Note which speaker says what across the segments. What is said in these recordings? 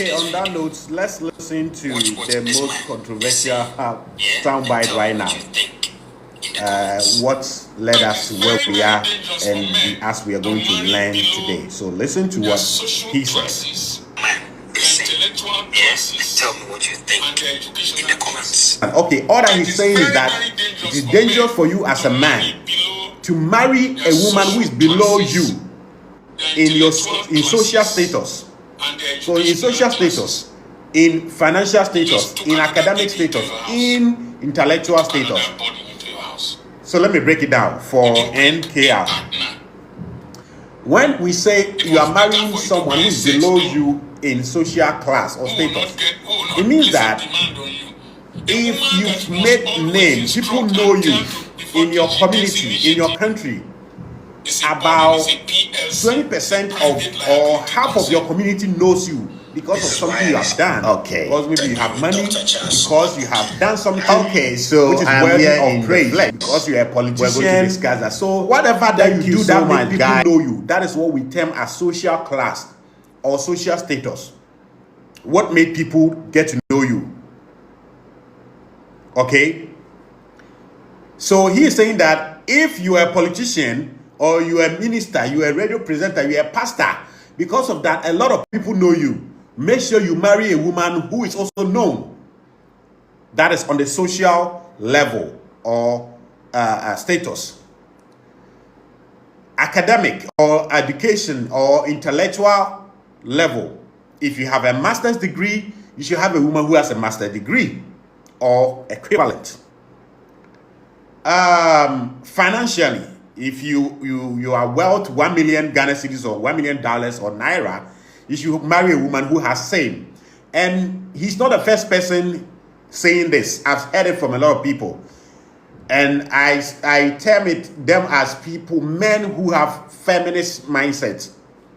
Speaker 1: Okay, on that note, let's listen to the most controversial soundbite right now. What led us to where we are and as we are going to learn today. So listen to what he says.
Speaker 2: Tell me what you think in the comments.
Speaker 1: Okay, all that he's saying is that it is dangerous for you as a man to marry a woman who is below you in social status. So in social status, in financial status, in academic status, in intellectual status. So let me break it down for NKR. When we say you are marrying someone who is below you in social class or status, it means that if you've made name, people know you in your community, in your country, about 20% of or half of your community knows you because of something you have done.
Speaker 3: Okay.
Speaker 1: Because maybe you have money, because you have done something.
Speaker 3: Okay, so
Speaker 1: which is worthy of praise. Because you are a politician. We're going to discuss that. So whatever that you do that make people know you, that is what we term as social class or social status. What made people get to know you? Okay. So he is saying that if you are a politician, or you are a minister, you are a radio presenter, you are a pastor, because of that, a lot of people know you. Make sure you marry a woman who is also known. That is on the social level or status. Academic or education or intellectual level. If you have a master's degree, you should have a woman who has a master's degree or equivalent. Financially, if you are wealth 1 million Ghana cedis or $1 million or naira, you should marry a woman who has same. And he's not the first person saying this. I've heard it from a lot of people, and I term them as people, men who have feminist mindsets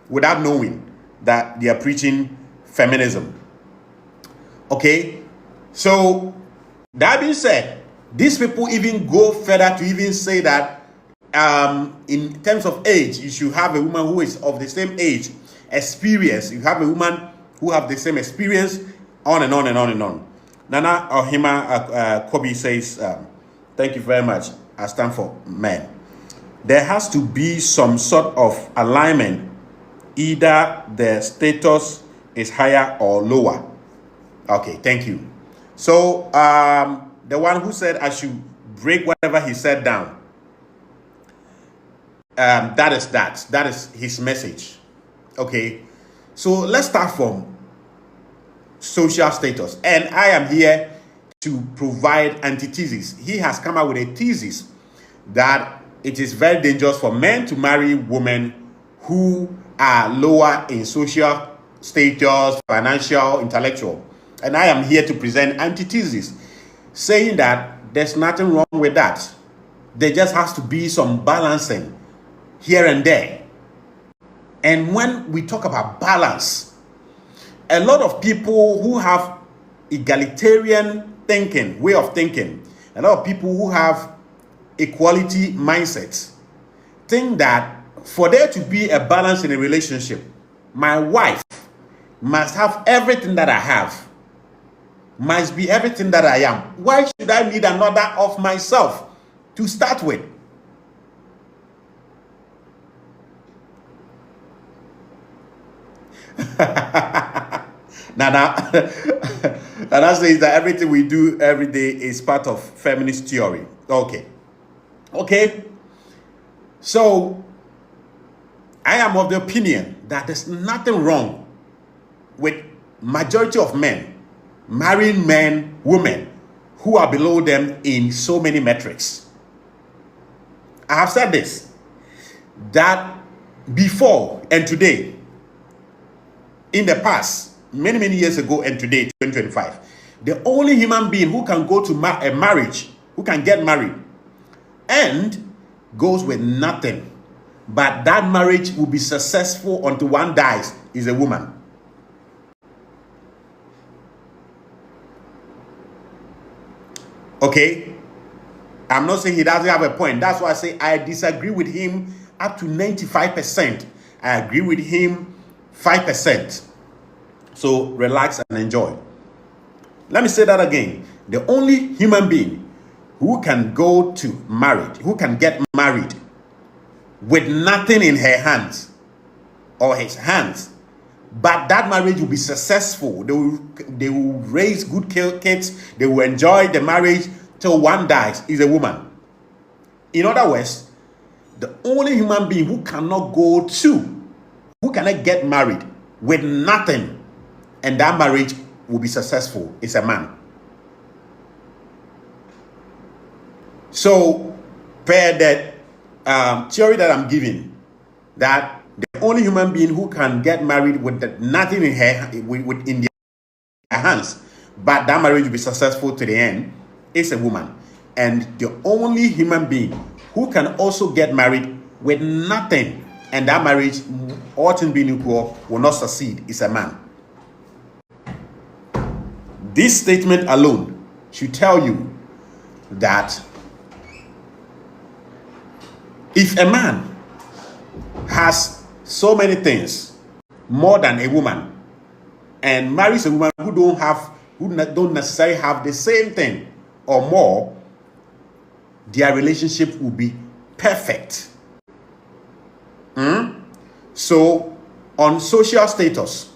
Speaker 1: without knowing that they are preaching feminism. Okay, so that being said, these people even go further to even say that in terms of age, you should have a woman who is of the same age, experience. You have a woman who have the same experience, on and on and on and on. Nana Ohima Kobe says, thank you very much. I stand for men. There has to be some sort of alignment. Either the status is higher or lower. Okay, thank you. So the one who said I should break whatever he said down, that is his message. Okay, so let's start from social status, and I am here to provide antithesis. He has come out with a thesis that it is very dangerous for men to marry women who are lower in social status, financial, intellectual, and I am here to present antithesis, saying that there's nothing wrong with that. There just has to be some balancing here and there. And when we talk about balance, a lot of people who have egalitarian thinking, way of thinking, a lot of people who have equality mindsets, think that for there to be a balance in a relationship, my wife must have everything that I have, must be everything that I am. Why should I need another of myself to start with? Nana says that everything we do every day is part of feminist theory. Okay. So I am of the opinion that there's nothing wrong with majority of men marrying women who are below them in so many metrics. I have said this, that before and today, in the past, many years ago and today, 2025, the only human being who can go to a marriage, who can get married and goes with nothing, but that marriage will be successful until one dies, is a woman. Okay? I'm not saying he doesn't have a point. That's why I say I disagree with him up to 95%. I agree with him 5%. So relax and enjoy. Let me say that again. The only human being who can who can get married with nothing in her hands or his hands, but that marriage will be successful. They will raise good kids. They will enjoy the marriage till one dies, is a woman. In other words, the only human being who cannot get married with nothing and that marriage will be successful is a man. So, per that theory that I'm giving, that the only human being who can get married with nothing in their hands, but that marriage will be successful to the end, is a woman. And the only human being who can also get married with nothing and that marriage, all things being equal, will not succeed is a man. This statement alone should tell you that if a man has so many things more than a woman and marries a woman who don't necessarily have the same thing or more, their relationship will be perfect. So on social status,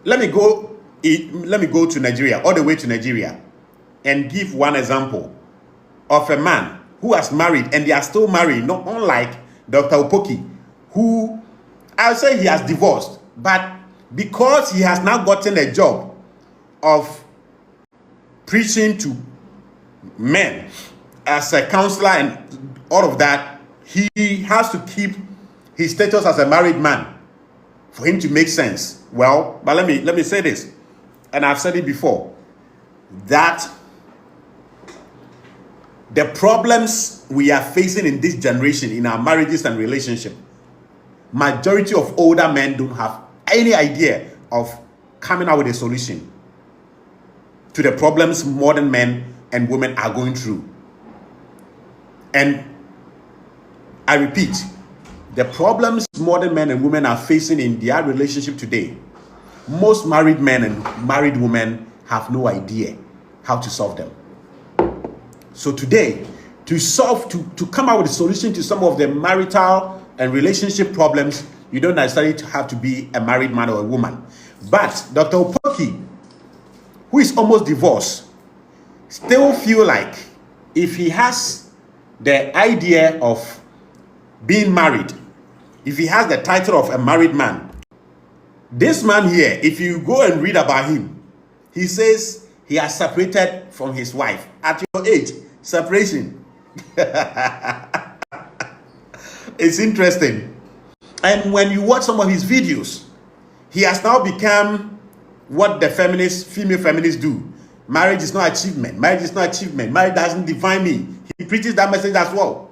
Speaker 1: let me go to Nigeria, all the way to Nigeria, and give one example of a man who has married, and they are still married, not unlike Dr. Opoki, who I'll say he has divorced, but because he has now gotten a job of preaching to men as a counselor and all of that, he has to keep his status as a married man for him to make sense. Well, but let me say this, and I've said it before, that the problems we are facing in this generation in our marriages and relationships, majority of older men don't have any idea of coming out with a solution to the problems modern men and women are going through. And I repeat, the problems modern men and women are facing in their relationship today, most married men and married women have no idea how to solve them. So today, to come out with a solution to some of the marital and relationship problems, you don't necessarily have to be a married man or a woman. But Dr. Opoki, who is almost divorced, still feel like if he has the idea of being married, if he has the title of a married man, this man here, if you go and read about him, he says he has separated from his wife. At your age, separation. It's interesting. And when you watch some of his videos, he has now become what the female feminists do. Marriage is not achievement. Marriage is not achievement. Marriage doesn't define me. He preaches that message as well.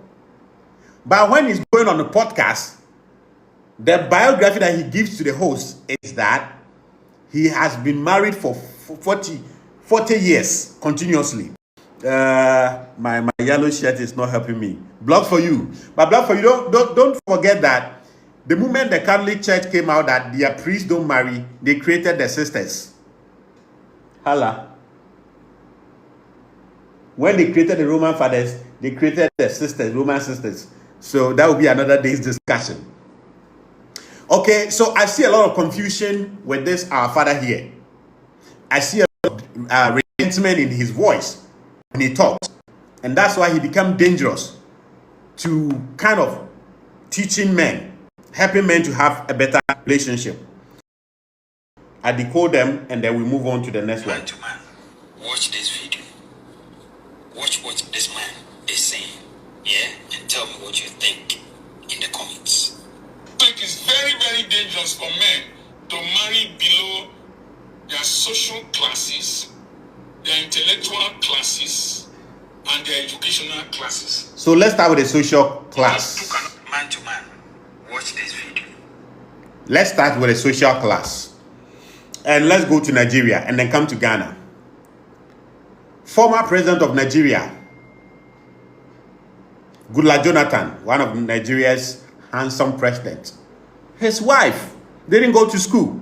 Speaker 1: But when he's going on the podcast, the biography that he gives to the host is that he has been married for 40 years continuously. My yellow shirt is not helping me. Block for you. But block for you, don't forget that the moment the Catholic Church came out that their priests don't marry, they created the sisters. Hala. When they created the Roman fathers, they created the sisters, Roman sisters. So that will be another day's discussion. Okay, so I see a lot of confusion with this our father here. I see a lot of resentment in his voice when he talks. And that's why he becomes dangerous to kind of teaching men, helping men to have a better relationship. I decode them and then we move on to the next one.
Speaker 2: Man to man, watch this video. Watch what this man is saying. Yeah? And tell me what you think in the comments.
Speaker 3: It is very, very dangerous for men to marry below their social classes, their intellectual classes, and their educational classes.
Speaker 1: So let's start with the social class.
Speaker 2: Man to man, watch this video.
Speaker 1: Let's start with the social class. And let's go to Nigeria and then come to Ghana. Former president of Nigeria, Goodluck Jonathan, one of Nigeria's handsome presidents, his wife They didn't go to school.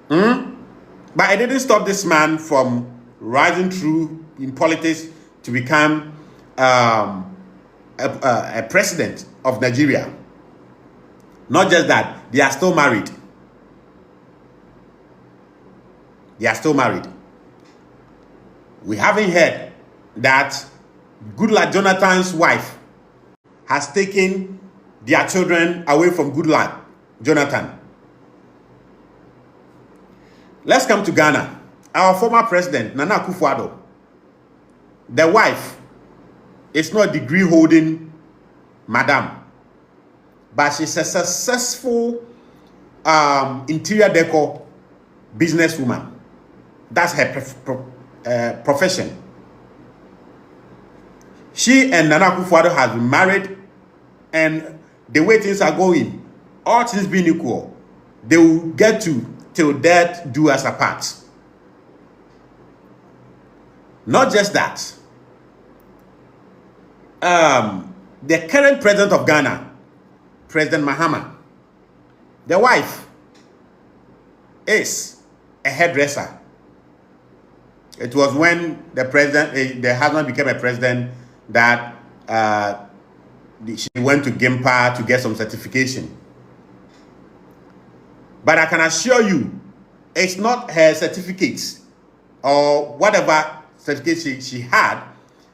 Speaker 1: But it didn't stop this man from rising through in politics to become a president of Nigeria. Not just that, they are still married. They are still married. We haven't heard that Goodluck Jonathan's wife has taken their children away from Goodluck Jonathan. Let's come to Ghana. Our former president, Nana Akufo-Addo, the wife is not a degree-holding madam, but she's a successful interior decor businesswoman. That's her profession. She and Nana Akufo-Addo have been married, and the way things are going, all things being equal, they will get to till death do us apart. Not just that. The current president of Ghana, President Mahama, the wife is a hairdresser. It was when the husband became a president that she went to Gimpa to get some certification. But I can assure you, it's not her certificates or whatever certificate she had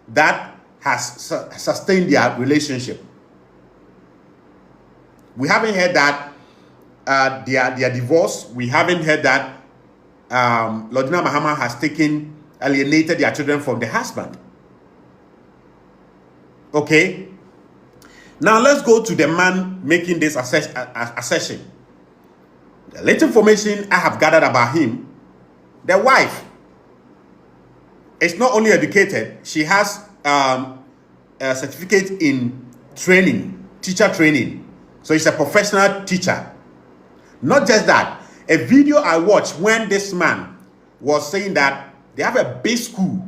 Speaker 1: that has sustained their relationship. We haven't heard that they are divorced. We haven't heard that Lordina Mahama has alienated their children from the husband. Okay? Now let's go to the man making this assertion. The little information I have gathered about him, the wife is not only educated, she has a certificate in training, teacher training. So she's a professional teacher. Not just that, a video I watched when this man was saying that they have a big school.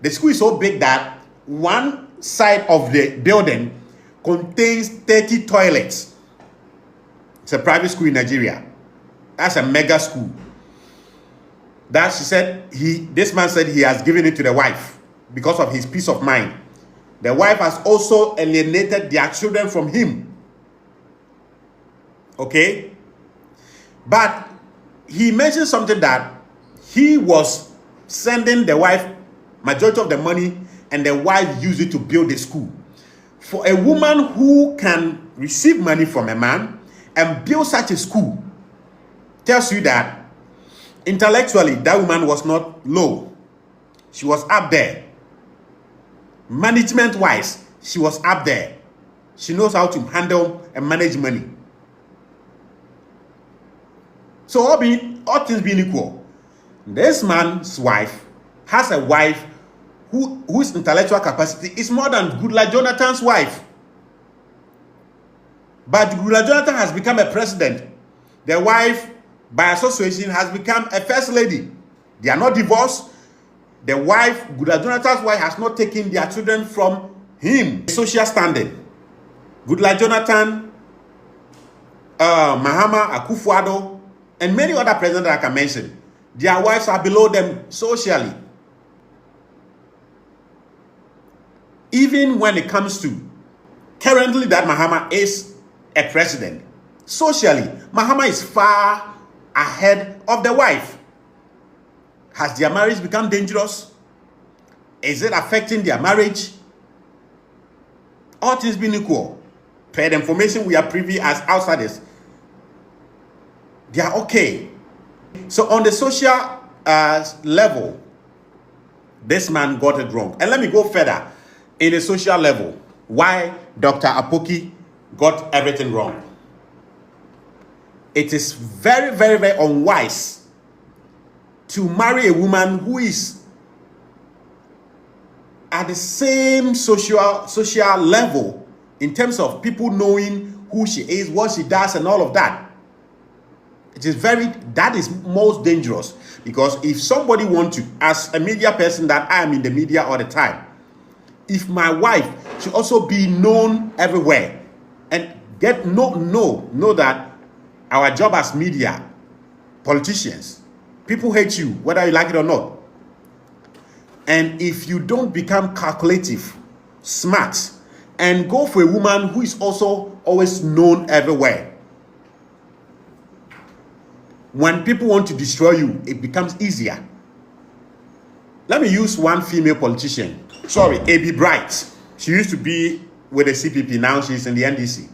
Speaker 1: The school is so big that one side of the building contains 30 toilets. It's a private school in Nigeria. That's a mega school. That she said, this man said he has given it to the wife because of his peace of mind. The wife has also alienated their children from him. Okay? But he mentioned something that he was sending the wife majority of the money, and the wife used it to build the school. For a woman who can receive money from a man and build such a school, tells you that intellectually that woman was not low. She was up there. Management wise, she was up there. She knows how to handle and manage money. So all things being equal, this man's wife has a wife whose intellectual capacity is more than Goodluck Jonathan's wife. But Goodluck Jonathan has become a president. The wife, by association, has become a first lady. They are not divorced. The wife, Goodluck Jonathan's wife, has not taken their children from him. Social standing. Goodluck Jonathan, Mahama, Akufo-Addo, and many other presidents that I can mention, their wives are below them socially. Even when it comes to currently that Mahama is a president, socially, Mahama is far ahead of the wife. Has their marriage become dangerous? Is it affecting their marriage? All things being equal, per the information we are privy as outsiders, they are okay. So on the social level, this man got it wrong. And let me go further. In the social level, why Dr. Opoki got everything wrong. It is very, very, very unwise to marry a woman who is at the same social level in terms of people knowing who she is, what she does, and all of that. That is most dangerous, because if somebody wants to, as a media person that I am in the media all the time, if my wife should also be known everywhere, and know that our job as media, politicians, people hate you, whether you like it or not. And if you don't become calculative, smart, and go for a woman who is also always known everywhere, when people want to destroy you, it becomes easier. Let me use one female politician. Sorry, A.B. Bright. She used to be with the CPP. Now she's in the NDC.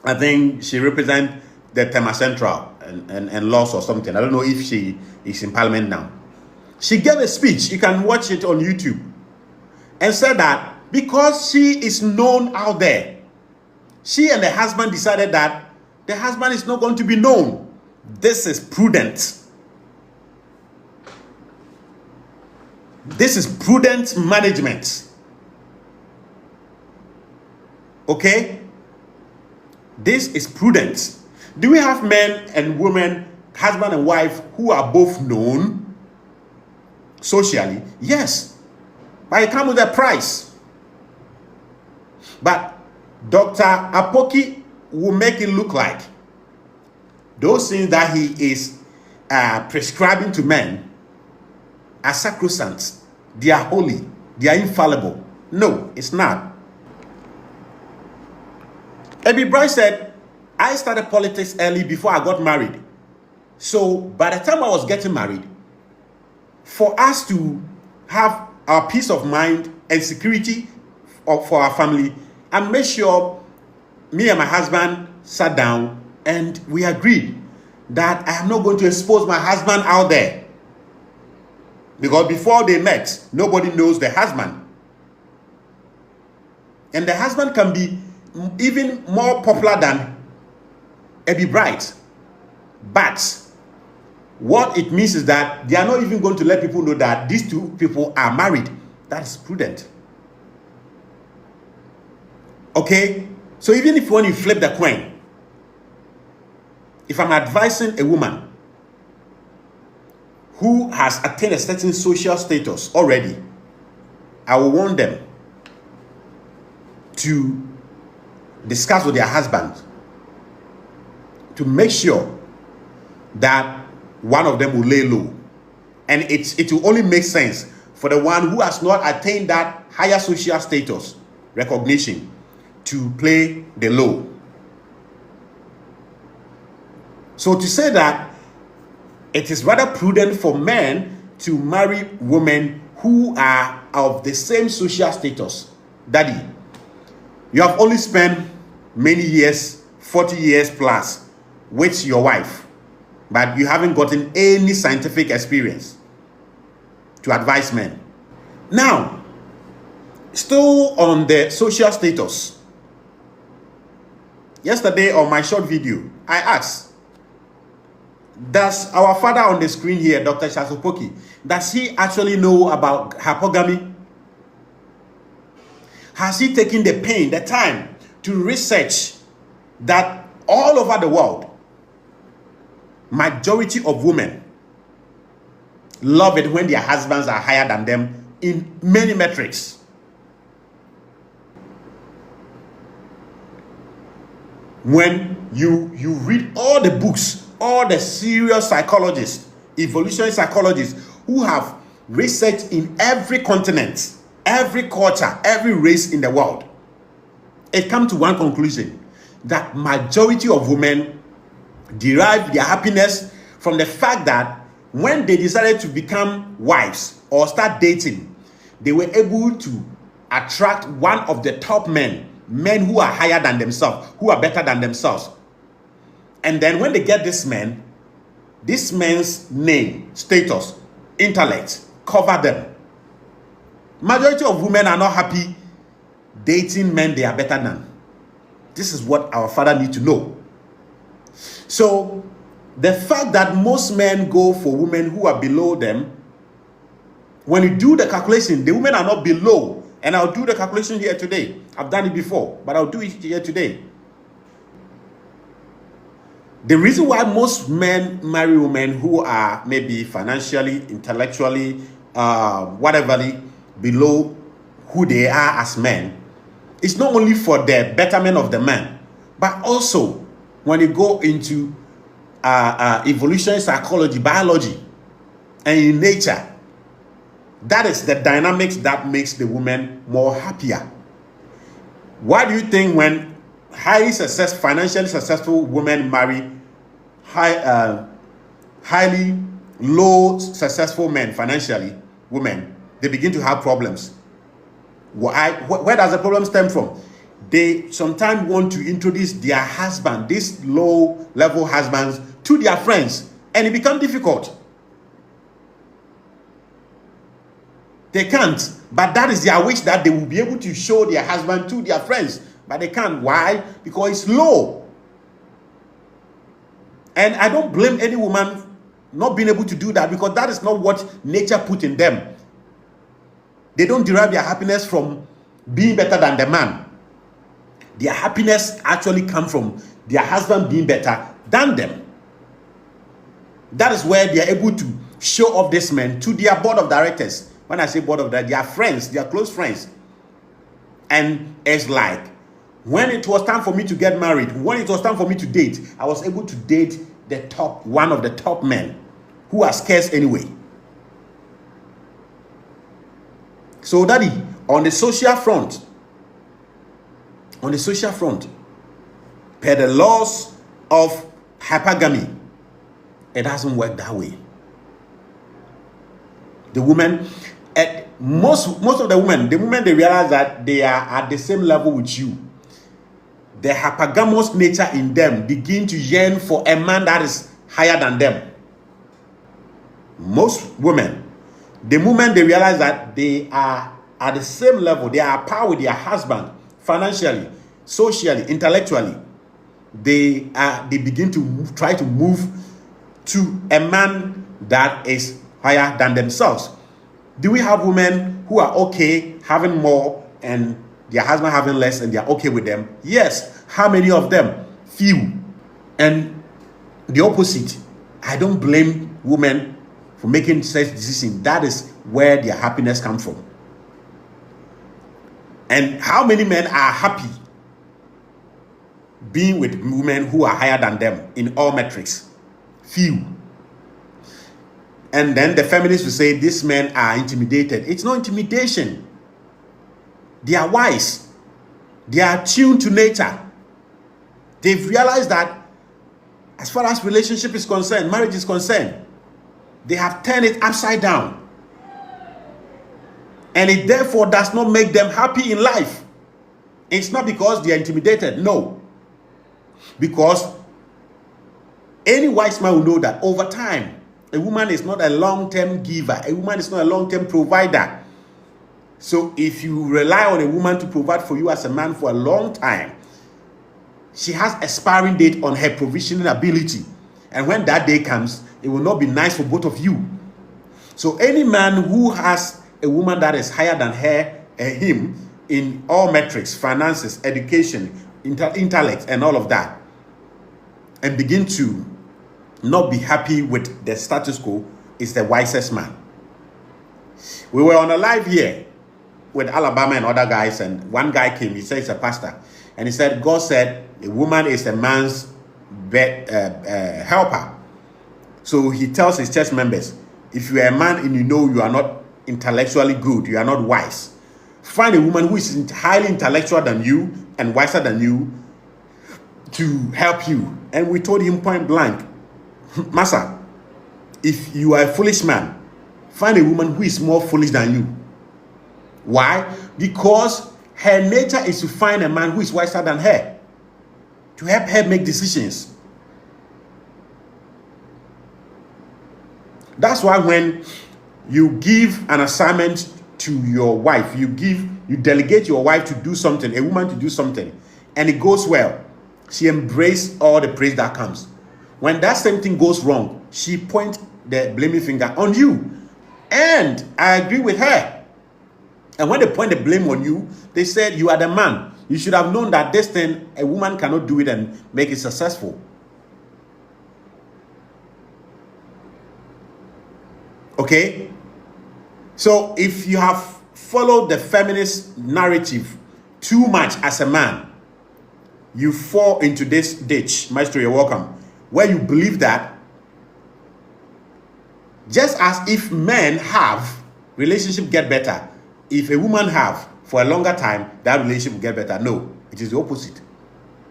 Speaker 1: I think she represents the Tema Central and Laws or something. I don't know if she is in Parliament now. She gave a speech. You can watch it on YouTube. And said that because she is known out there, she and the husband decided that the husband is not going to be known. This is prudent. This is prudent management. Okay? This is prudent. Do we have men and women, husband and wife, who are both known socially? Yes. But it comes with a price. But Dr. Opoki will make it look like those things that he is prescribing to men are sacrosanct. They are holy. They are infallible. No, it's not. A.B. Bright said, I started politics early before I got married. So by the time I was getting married, for us to have our peace of mind and security for our family, I made sure me and my husband sat down and we agreed that I am not going to expose my husband out there. Because before they met, nobody knows the husband. And the husband can be even more popular than A.B. Bright. But what it means is that they are not even going to let people know that these two people are married. That is prudent. Okay? So even if when you flip the coin, if I'm advising a woman who has attained a certain social status already, I will warn them to discuss with their husband to make sure that one of them will lay low. And it will only make sense for the one who has not attained that higher social status recognition to play the low. So to say that it is rather prudent for men to marry women who are of the same social status. Daddy, you have only spent many years, 40 years plus, with your wife, but you haven't gotten any scientific experience to advise men. Now, still on the social status, yesterday on my short video, I asked, does our father on the screen here, Dr. Opoki, does he actually know about hypogamy? Has he taken the pain, the time to research that all over the world, majority of women love it when their husbands are higher than them in many metrics? When you read all the books, all the serious psychologists, evolutionary psychologists who have researched in every continent, every culture, every race in the world, it comes to one conclusion, that majority of women derive their happiness from the fact that when they decided to become wives or start dating, they were able to attract one of the top men who are higher than themselves, who are better than themselves. And then when they get this man's name, status, intellect, cover them. Majority of women are not happy dating men they are better than. This is what our father needs to know. So the fact that most men go for women who are below them, when you do the calculation, the women are not below. And I'll do the calculation here today. I've done it before, but I'll do it here today. The reason why most men marry women who are maybe financially, intellectually, whatever, below who they are as men, is not only for the betterment of the man, But also, when you go into evolutionary psychology, biology, and in nature, that is the dynamics that makes the woman more happier. Why do you think when financially successful women marry highly low successful men financially, women, they begin to have problems? Why? Where does the problem stem from? They sometimes want to introduce their husband, these low level husbands, to their friends, and it becomes difficult. They can't, but that is their wish, that they will be able to show their husband to their friends, but they can't. Why? Because it's low. And I don't blame any woman not being able to do that, because that is not what nature put in them. They don't derive their happiness from being better than the man. Their happiness actually comes from their husband being better than them. That is where they are able to show off this man to their board of directors. When I say board of directors, their friends, their close friends. And it's like, when it was time for me to get married, when it was time for me to date, I was able to date one of the top men who are scarce anyway. So daddy, on the social front, per the laws of hypergamy, it doesn't work that way. The women, most of the women, the moment they realize that they are at the same level with you, the hypergamous nature in them begin to yearn for a man that is higher than them. Most women, the moment they realize that they are at the same level, they are at par with their husband financially, socially, intellectually, they begin to try to move to a man that is higher than themselves. Do we have women who are okay having more and their husband having less and they are okay with them? Yes. How many of them? Few. And the opposite. I don't blame women for making such decisions. That is where their happiness comes from. And how many men are happy being with women who are higher than them in all metrics? Few. And then the feminists will say these men are intimidated. It's not intimidation. They are wise. They are tuned to nature. They've realized that as far as relationship is concerned, marriage is concerned, they have turned it upside down. And it therefore does not make them happy in life. It's not because they are intimidated, no. Because any wise man will know that over time, a woman is not a long-term giver. A woman is not a long-term provider. So if you rely on a woman to provide for you as a man for a long time, she has expiring date on her provisioning ability. And when that day comes, it will not be nice for both of you. So any man who has a woman that is higher than him in all metrics, finances, education, intellect, and all of that, and begin to not be happy with the status quo, is the wisest man. We were on a live here with Alabama and other guys, and one guy came, he said he's a pastor, and he said, God said a woman is a man's helper. So he tells his church members, if you are a man and you know you are not intellectually good, you are not wise, find a woman who is highly intellectual than you and wiser than you to help you. And we told him point blank, Master, if you are a foolish man, find a woman who is more foolish than you. Why? Because her nature is to find a man who is wiser than her, to help her make decisions. That's why when you give an assignment to your wife, you delegate your wife to do something, a woman to do something, and it goes well, she embraces all the praise that comes. When that same thing goes wrong, she points the blaming finger on you. And I agree with her. And when they point the blame on you, they said, you are the man. You should have known that this thing, a woman cannot do it and make it successful. Okay? So if you have followed the feminist narrative too much as a man, you fall into this ditch, Maestro, you're welcome, where you believe that just as if men have, relationship get better. If a woman have for a longer time, that relationship will get better. No, it is the opposite.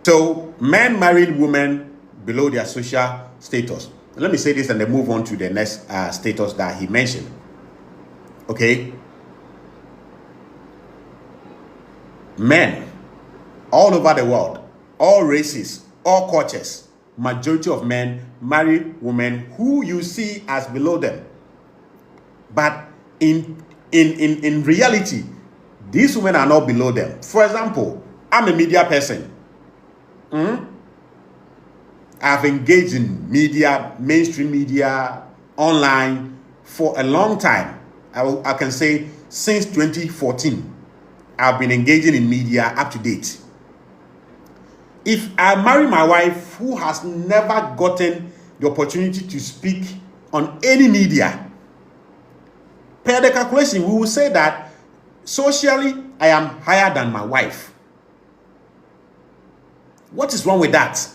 Speaker 1: So men married women below their social status. Let me say this and then move on to the next status that he mentioned. Okay. Men all over the world, all races, all cultures, majority of men marry women who you see as below them. But in reality, these women are not below them. For example, I'm a media person. I've engaged in media, mainstream media, online for a long time. I can say since 2014, I've been engaging in media up to date. If I marry my wife who has never gotten the opportunity to speak on any media, per the calculation, we will say that socially, I am higher than my wife. What is wrong with that?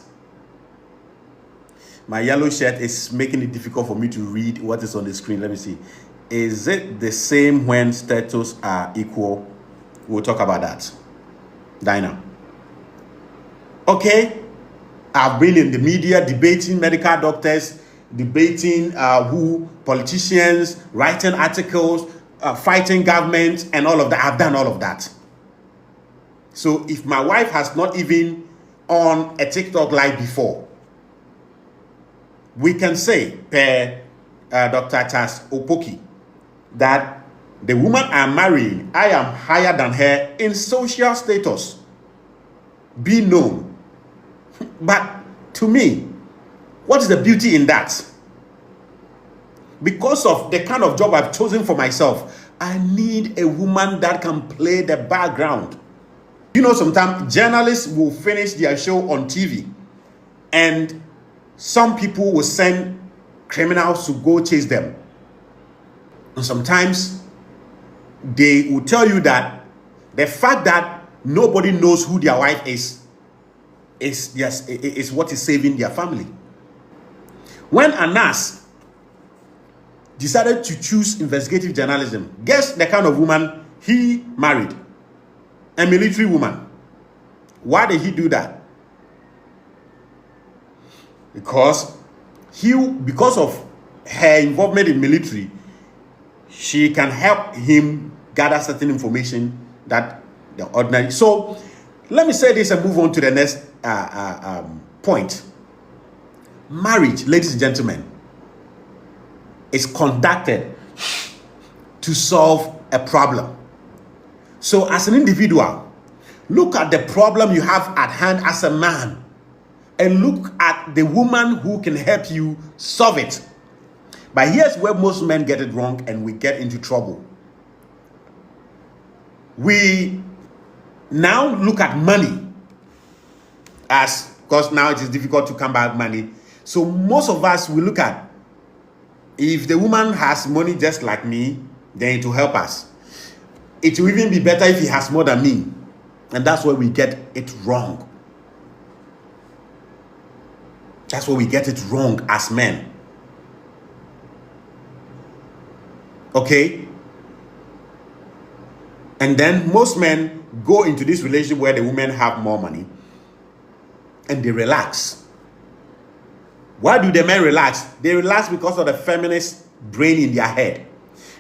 Speaker 1: My yellow shirt is making it difficult for me to read what is on the screen. Let me see. Is it the same when status are equal? We'll talk about that. Dinah. Okay. I've been in the media debating medical doctors, debating politicians, writing articles, fighting government, and all of that. I've done all of that. So if my wife has not even on a TikTok live before, we can say, per Dr. Charles Opoki, that the woman I'm marrying, I am higher than her in social status. Be known. But to me, what is the beauty in that? Because of the kind of job I've chosen for myself, I need a woman that can play the background. You know, sometimes journalists will finish their show on TV and some people will send criminals to go chase them. And sometimes they will tell you that the fact that nobody knows who their wife is what is saving their family. When Anas decided to choose investigative journalism, guess the kind of woman he married? A military woman. Why did he do that? Because of her involvement in military, she can help him gather certain information that the ordinary. So let me say this and move on to the next point. Marriage, ladies and gentlemen, is conducted to solve a problem. So as an individual, look at the problem you have at hand as a man and look at the woman who can help you solve it. But here's where most men get it wrong and we get into trouble. We now look at money as, because now it is difficult to come by money. So most of us will look at, if the woman has money just like me, then it will help us. It will even be better if he has more than me. And that's where we get it wrong. That's where we get it wrong as men. Okay? And then most men go into this relationship where the women have more money and they relax. Why do the men relax? They relax because of the feminist brain in their head.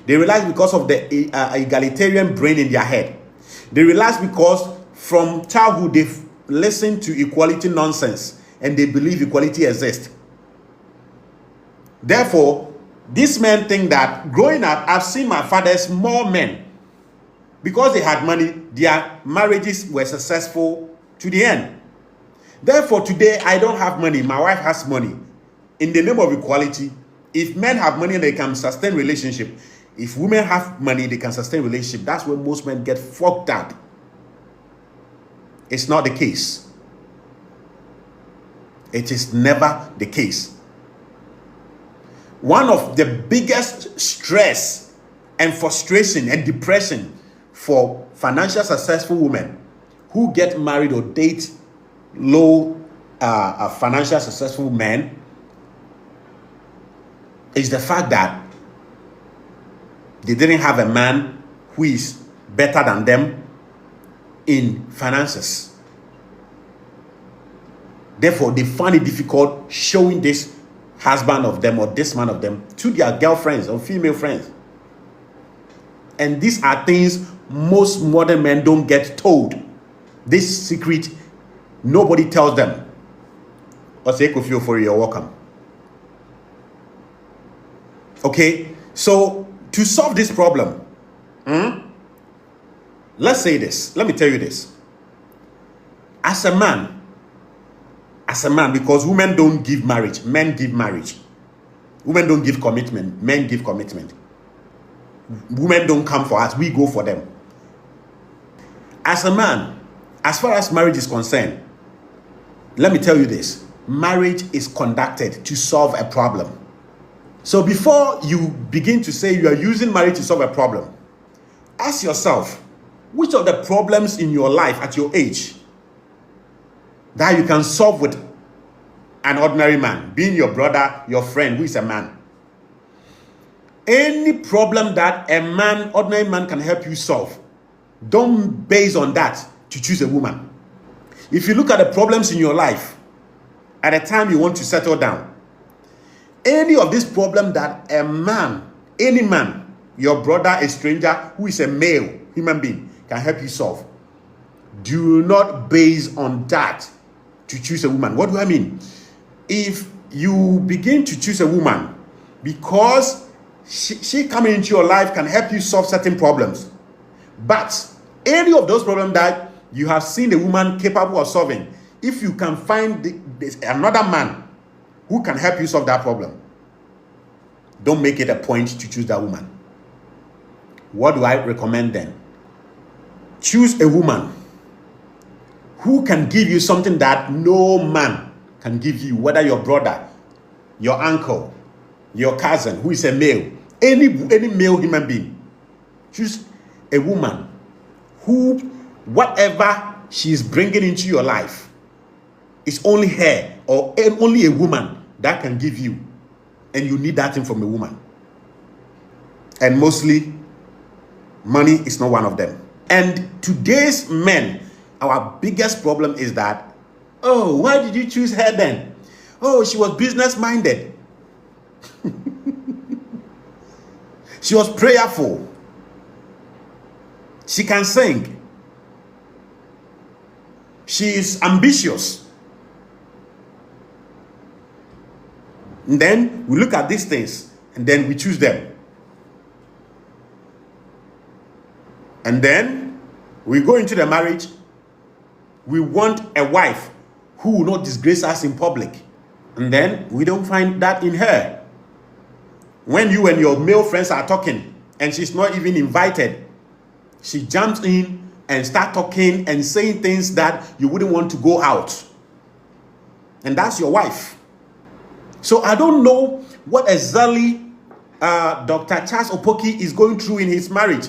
Speaker 1: They relax because of the egalitarian brain in their head. They relax because from childhood they've listened to equality nonsense and they believe equality exists. Therefore, these men think that growing up, I've seen my father's more men. Because they had money, their marriages were successful to the end. Therefore, today, I don't have money. My wife has money. In the name of equality, if men have money, they can sustain relationship. If women have money, they can sustain relationship. That's where most men get fucked up. It's not the case. It is never the case. One of the biggest stress and frustration and depression for financial successful women who get married or date low financial successful men is the fact that they didn't have a man who is better than them in finances. Therefore, they find it difficult showing this husband of them or this man of them to their girlfriends or female friends. And these are things most modern men don't get told. This secret, nobody tells them. Osekofio for you're welcome. Okay, so to solve this problem, let's say this. Let me tell you this. As a man, because women don't give marriage, men give marriage. Women don't give commitment, men give commitment. Women don't come for us, we go for them. As a man, as far as marriage is concerned, let me tell you this. Marriage is conducted to solve a problem. So before you begin to say you are using marriage to solve a problem, ask yourself, which of the problems in your life at your age that you can solve with an ordinary man, being your brother, your friend who is a man? Any problem that a man, ordinary man, can help you solve, don't base on that to choose a woman. If you look at the problems in your life at the time you want to settle down, any of this problem that a man, any man, your brother, a stranger who is a male human being, can help you solve, do not base on that to choose a woman. What do I mean? If you begin to choose a woman because she coming into your life can help you solve certain problems, but any of those problems that you have seen a woman capable of solving, if you can find another man who can help you solve that problem, don't make it a point to choose that woman. What do I recommend then? Choose a woman who can give you something that no man can give you, whether your brother, your uncle, your cousin who is a male, any male human being. Choose a woman who, whatever she is bringing into your life, is only her or only a woman that can give you, and you need that thing from a woman. And mostly, money is not one of them. And today's men, our biggest problem is that, oh, why did you choose her then? Oh, she was business-minded. She was prayerful. She can sing. She is ambitious. And then we look at these things and then we choose them. And then we go into the marriage. We want a wife who will not disgrace us in public. And then we don't find that in her. When you and your male friends are talking and she's not even invited, she jumps in and starts talking and saying things that you wouldn't want to go out. And that's your wife. So I don't know what exactly Dr. Charles Opoki is going through in his marriage,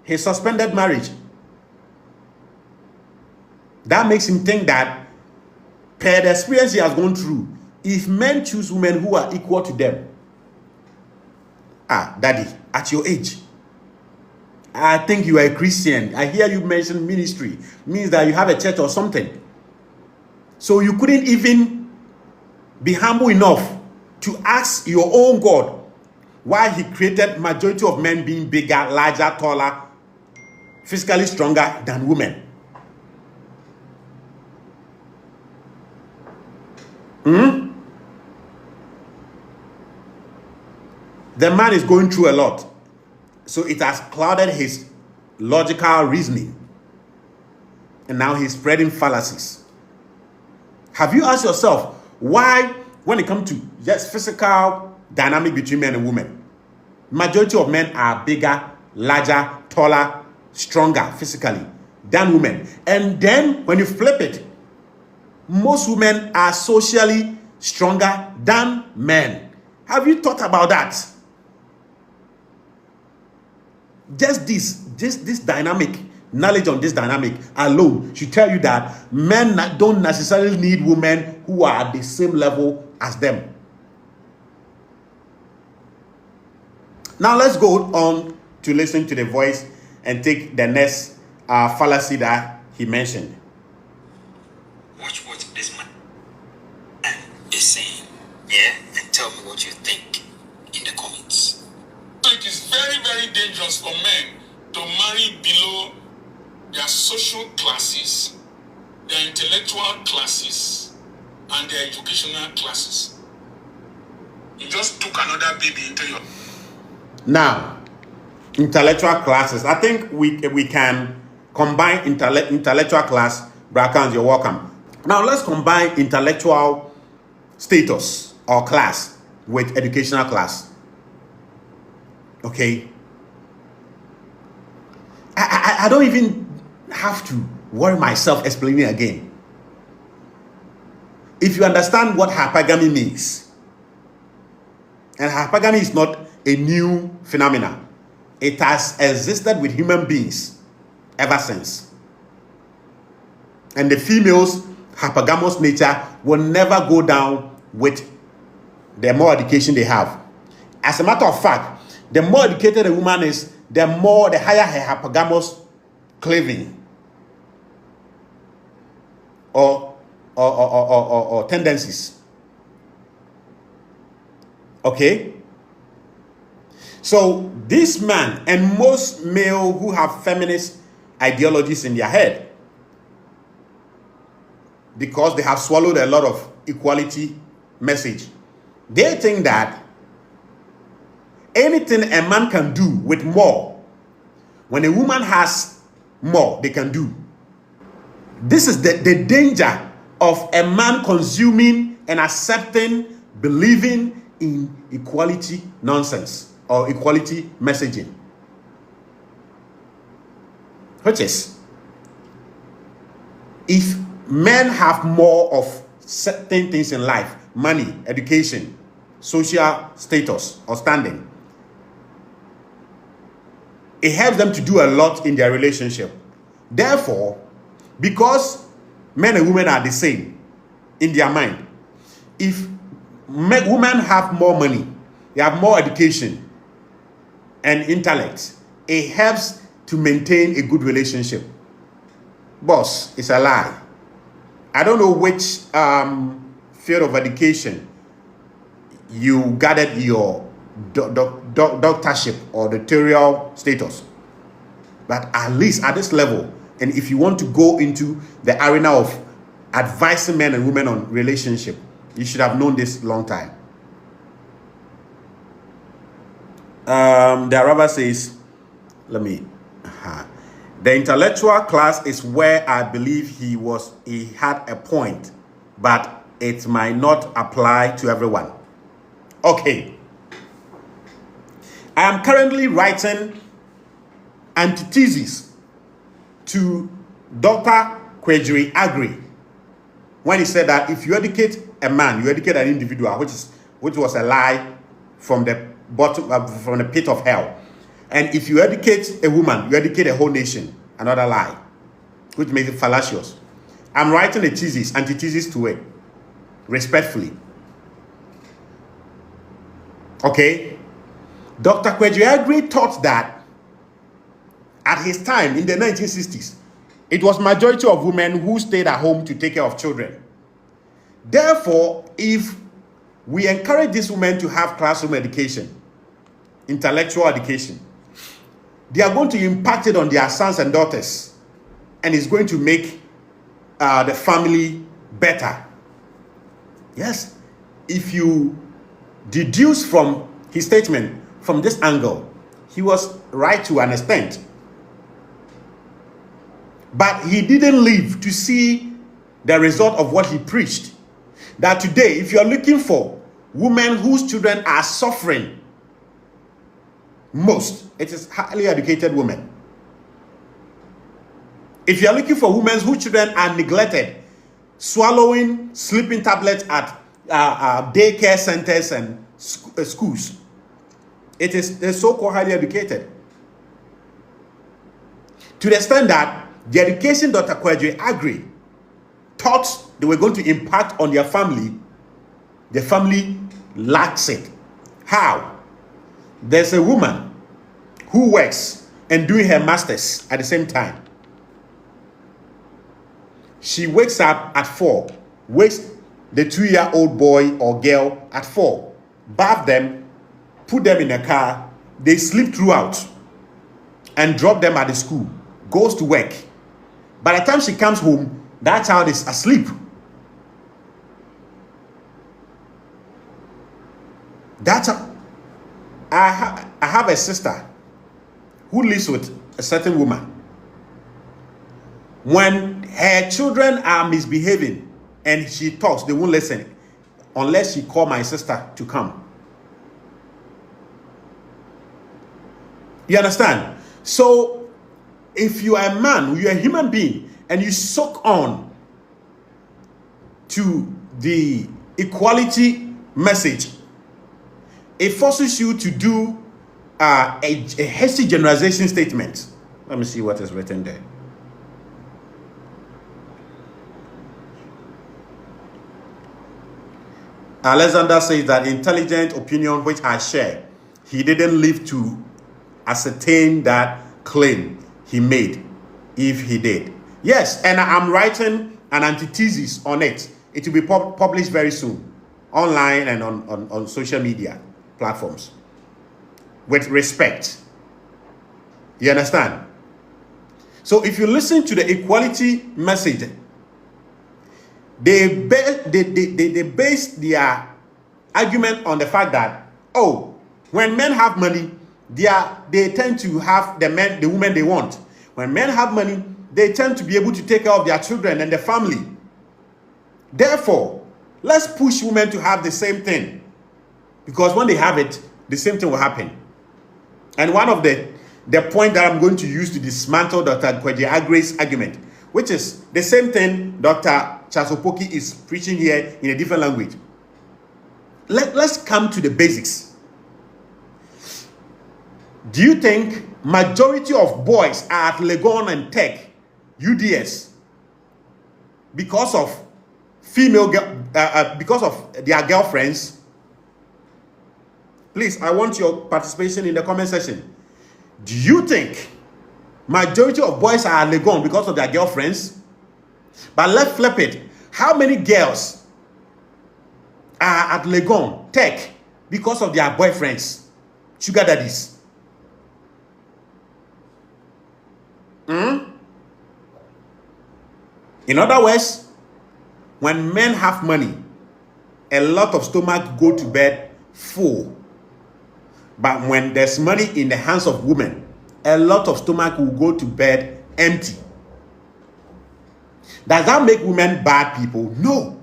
Speaker 1: his suspended marriage. That makes him think that, per the experience he has gone through, if men choose women who are equal to them, daddy, at your age, I think you are a Christian. I hear you mention ministry. Means that you have a church or something. So you couldn't even be humble enough to ask your own God why he created majority of men being bigger, larger, taller, physically stronger than women. The man is going through a lot. So it has clouded his logical reasoning. And now he's spreading fallacies. Have you asked yourself why, when it comes to just physical dynamic between men and women, majority of men are bigger, larger, taller, stronger physically than women? And then when you flip it, most women are socially stronger than men. Have you thought about that? Just this dynamic knowledge on this dynamic alone should tell you that men don't necessarily need women who are at the same level as them. Now let's go on to listen to the voice and take the next fallacy that he mentioned.
Speaker 2: Watch what this man is saying, yeah, and tell me what you think in the comments.
Speaker 3: It is very, very dangerous for men to marry below their social classes, their intellectual classes, and their educational classes. You just took another baby into your...
Speaker 1: Now, intellectual classes. I think we can combine intellectual class. Brackens, you're welcome. Now let's combine intellectual status or class with educational class. Okay. I don't even have to worry myself explaining again. If you understand what hypergamy means, and hypergamy is not a new phenomenon, it has existed with human beings ever since. And the female's hypergamous nature will never go down with the more education they have. As a matter of fact, the more educated a woman is, the higher her hypergamous craving or tendencies. Okay? So this man and most male who have feminist ideologies in their head, because they have swallowed a lot of equality message, they think that anything a man can do with more, when a woman has more, they can do. This is the danger of a man consuming and accepting, believing in equality nonsense or equality messaging. Which is, if men have more of certain things in life, money, education, social status or standing, it helps them to do a lot in their relationship. Therefore, because men and women are the same in their mind, if women have more money, they have more education and intellect, it helps to maintain a good relationship. Boss, it's a lie. I don't know which field of education you gathered your doctorship or doctoral status, but at least at this level, and if you want to go into the arena of advising men and women on relationship, you should have known this long time. The Araba says, the intellectual class is where I believe he had a point, but it might not apply to everyone. Okay. I am currently writing antithesis to Dr. Kwejiri Agri when he said that if you educate a man, you educate an individual, which was a lie from the bottom, from the pit of hell. And if you educate a woman, you educate a whole nation. Another lie, which makes it fallacious. I'm writing a thesis, antithesis to it, respectfully. Okay? Dr. Kwejiri Agri taught that at his time in the 1960s, it was majority of women who stayed at home to take care of children. Therefore, if we encourage these women to have classroom education, intellectual education, they are going to impact it on their sons and daughters, and it's going to make the family better. Yes, if you deduce from his statement from this angle, he was right to an extent. But he didn't live to see the result of what he preached. That today, if you're looking for women whose children are suffering most, it is highly educated women. If you're looking for women whose children are neglected, swallowing sleeping tablets at daycare centers and schools, it is the so-called highly educated. To the extent that the education Dr. Kwadwo Aggrey thought they were going to impact on their family, the family lacks it. How? There's a woman who works and doing her masters at the same time. She wakes up at 4, wakes the 2-year-old boy or girl at 4, bath them, put them in a car, they sleep throughout, and drop them at the school, goes to work. By the time she comes home, that child is asleep. I have a sister who lives with a certain woman. When her children are misbehaving and she talks, they won't listen unless she call my sister to come. You understand? So if you are a man, you're a human being, and you soak on to the equality message, it forces you to do a hasty generalization statement. Let me see what is written there. Alexander says that intelligent opinion which I share, he didn't live to ascertain that claim he made, if he did. Yes, and I'm writing an antithesis on it. It will be published very soon, online and on social media platforms, with respect. You understand? So if you listen to the equality message, they base their argument on the fact that, oh, when men have money, they tend to have the women they want. When men have money, they tend to be able to take care of their children and their family. Therefore, let's push women to have the same thing, because when they have it, the same thing will happen. And one of the point that I'm going to use to dismantle Dr. Kwadwo Aggrey's argument, which is the same thing Dr. Opoki is preaching here in a different language. Let's come to the basics. Do you think majority of boys are at Legon and Tech, UDS, because of because of their girlfriends? Please, I want your participation in the comment section. Do you think majority of boys are at Legon because of their girlfriends? But let's flip it. How many girls are at Legon Tech because of their boyfriends, sugar daddies? In other words, when men have money, a lot of stomach go to bed full. But when there's money in the hands of women, a lot of stomach will go to bed empty. Does that make women bad people? No,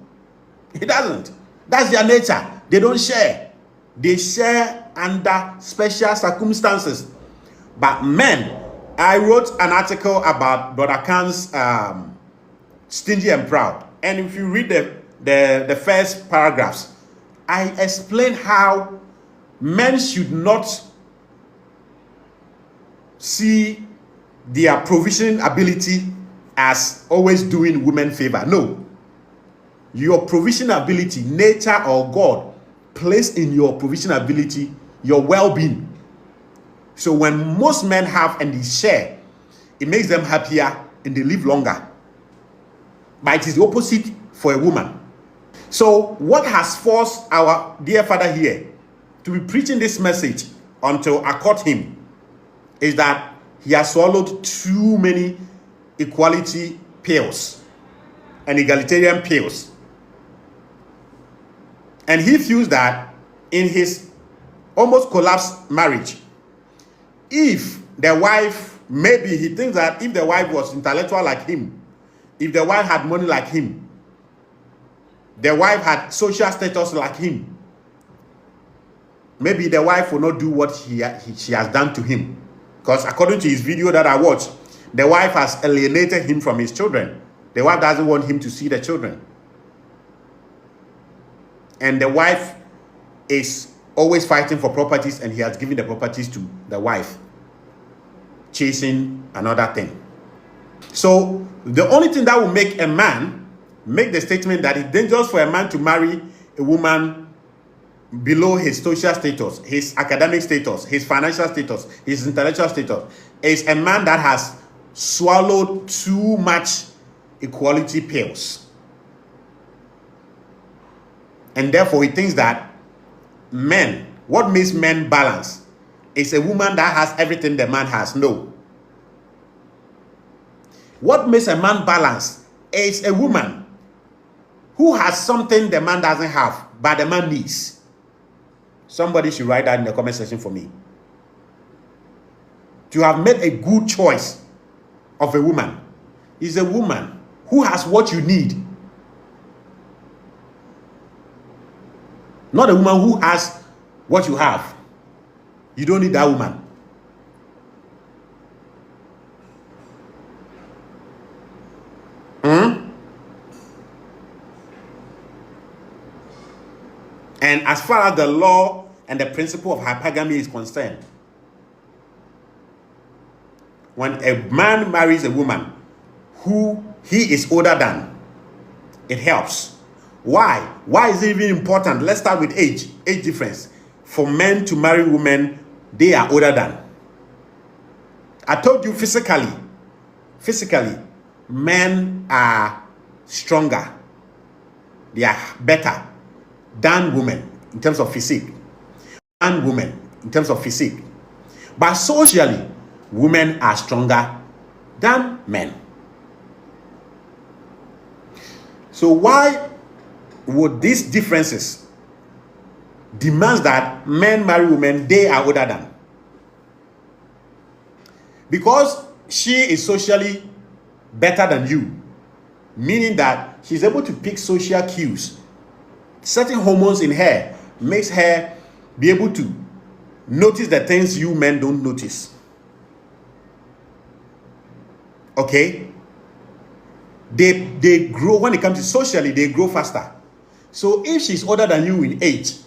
Speaker 1: it doesn't. That's their nature. They don't share. They share under special circumstances. But men, I wrote an article about Brother Khan's Stingy and Proud. And if you read the first paragraphs, I explain how men should not see their provision ability as always doing women favor. No. Your provision ability, nature or God, placed in your provision ability your well-being. So when most men have and they share, it makes them happier and they live longer. But it is the opposite for a woman. So what has forced our dear father here to be preaching this message until I caught him is that he has swallowed too many equality pills and egalitarian pills. And he feels that in his almost collapsed marriage, if the wife, maybe he thinks that if the wife was intellectual like him, if the wife had money like him, the wife had social status like him, maybe the wife will not do what she has done to him. Because according to his video that I watched, the wife has alienated him from his children. The wife doesn't want him to see the children. And the wife is always fighting for properties, and he has given the properties to the wife, chasing another thing. So the only thing that will make a man make the statement that it's dangerous for a man to marry a woman below his social status, his academic status, his financial status, his intellectual status, is a man that has swallowed too much equality pills. And therefore he thinks that men, what makes men balance is a woman that has everything the man has. No. What makes a man balance is a woman who has something the man doesn't have, but the man needs. Somebody should write that in the comment section for me. To have made a good choice of a woman is a woman who has what you need. Not a woman who has what you have. You don't need that woman. And as far as the law and the principle of hypergamy is concerned, when a man marries a woman who he is older than, it helps. Why? Why is it even important? Let's start with age difference. For men to marry women they are older than. I told you physically, men are stronger. They are better than women in terms of physique. And women in terms of physique. But socially, women are stronger than men. So why would these differences demand that men marry women they are older than? Because she is socially better than you, meaning that she's able to pick social cues. Certain hormones in her makes her be able to notice the things you men don't notice. Okay? They grow, when it comes to socially, they grow faster. So if she's older than you in age,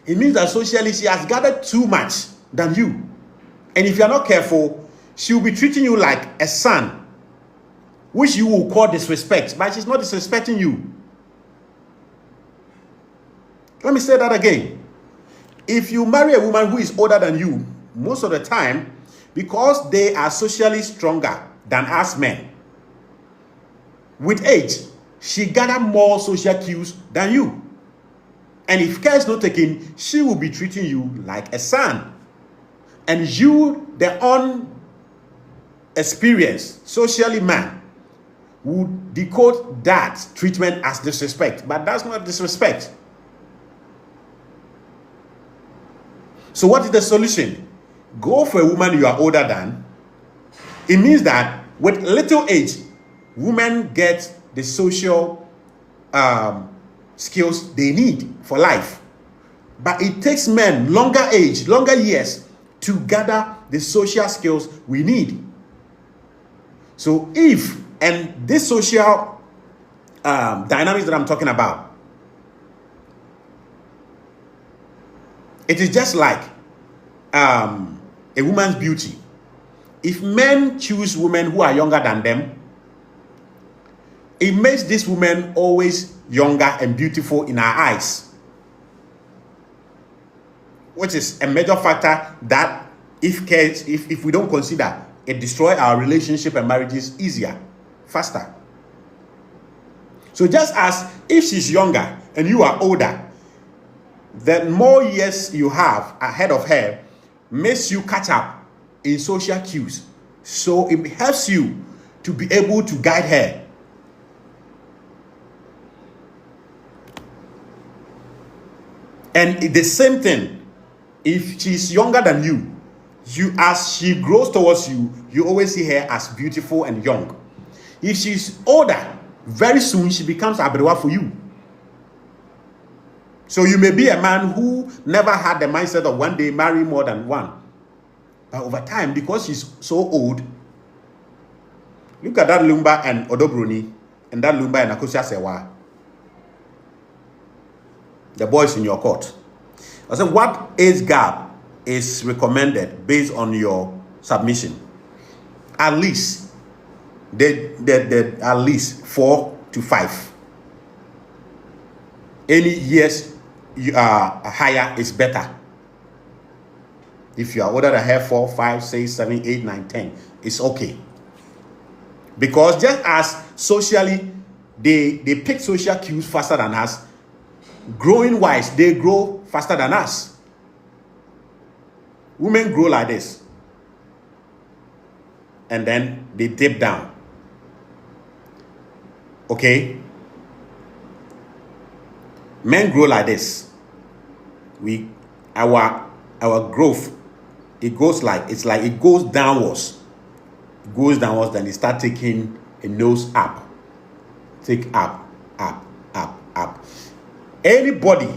Speaker 1: it means that socially she has gathered too much than you. And if you're not careful, she will be treating you like a son, which you will call disrespect, but she's not disrespecting you. Let me say that again. If you marry a woman who is older than you, most of the time, because they are socially stronger than us men, with age, she gathers more social cues than you. And if care is not taken, she will be treating you like a son. And you, the unexperienced, socially man, would decode that treatment as disrespect. But that's not disrespect. So what is the solution? Go for a woman you are older than. It means that with little age, women get the social skills they need for life. But it takes men longer age, longer years to gather the social skills we need. So if, and this social dynamics that I'm talking about, it is just like a woman's beauty. If men choose women who are younger than them, it makes this woman always younger and beautiful in our eyes, which is a major factor that if we don't consider, it destroys our relationship and marriages easier, faster. So just as if she's younger and you are older, the more years you have ahead of her makes you catch up in social cues. So it helps you to be able to guide her. And the same thing, if she's younger than you, as she grows towards you, you always see her as beautiful and young. If she's older, very soon she becomes abrewa for you. So you may be a man who never had the mindset of one day marry more than one. But over time, because she's so old, look at that Lumba and Odobroni, and that Lumba and Akosia Sewa. The boys in your court. I said, what age gap is recommended based on your submission? At least they at least 4 to 5. Any years you are higher is better. If you are older than her, 4, 5, 6, 7, 8, 9, 10, it's okay. Because just as socially, they pick social cues faster than us, growing wise, they grow faster than us. Women grow like this. And then they dip down. Okay? Men grow like this. Our growth, it goes downwards. It goes downwards, then it start taking a nose up. Take up, up, up, up. Anybody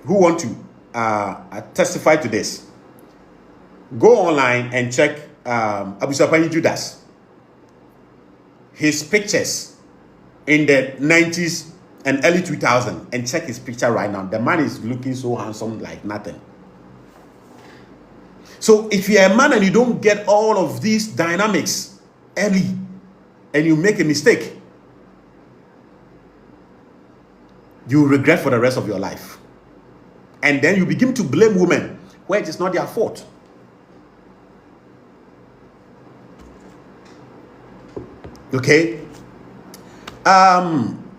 Speaker 1: who want to testify to this, go online and check Abusapani Judas. His pictures in the 90s and early 2000s, and check his picture right now. The man is looking so handsome like nothing. So if you're a man and you don't get all of these dynamics early and you make a mistake, you will regret for the rest of your life. And then you begin to blame women where it is not their fault. Okay?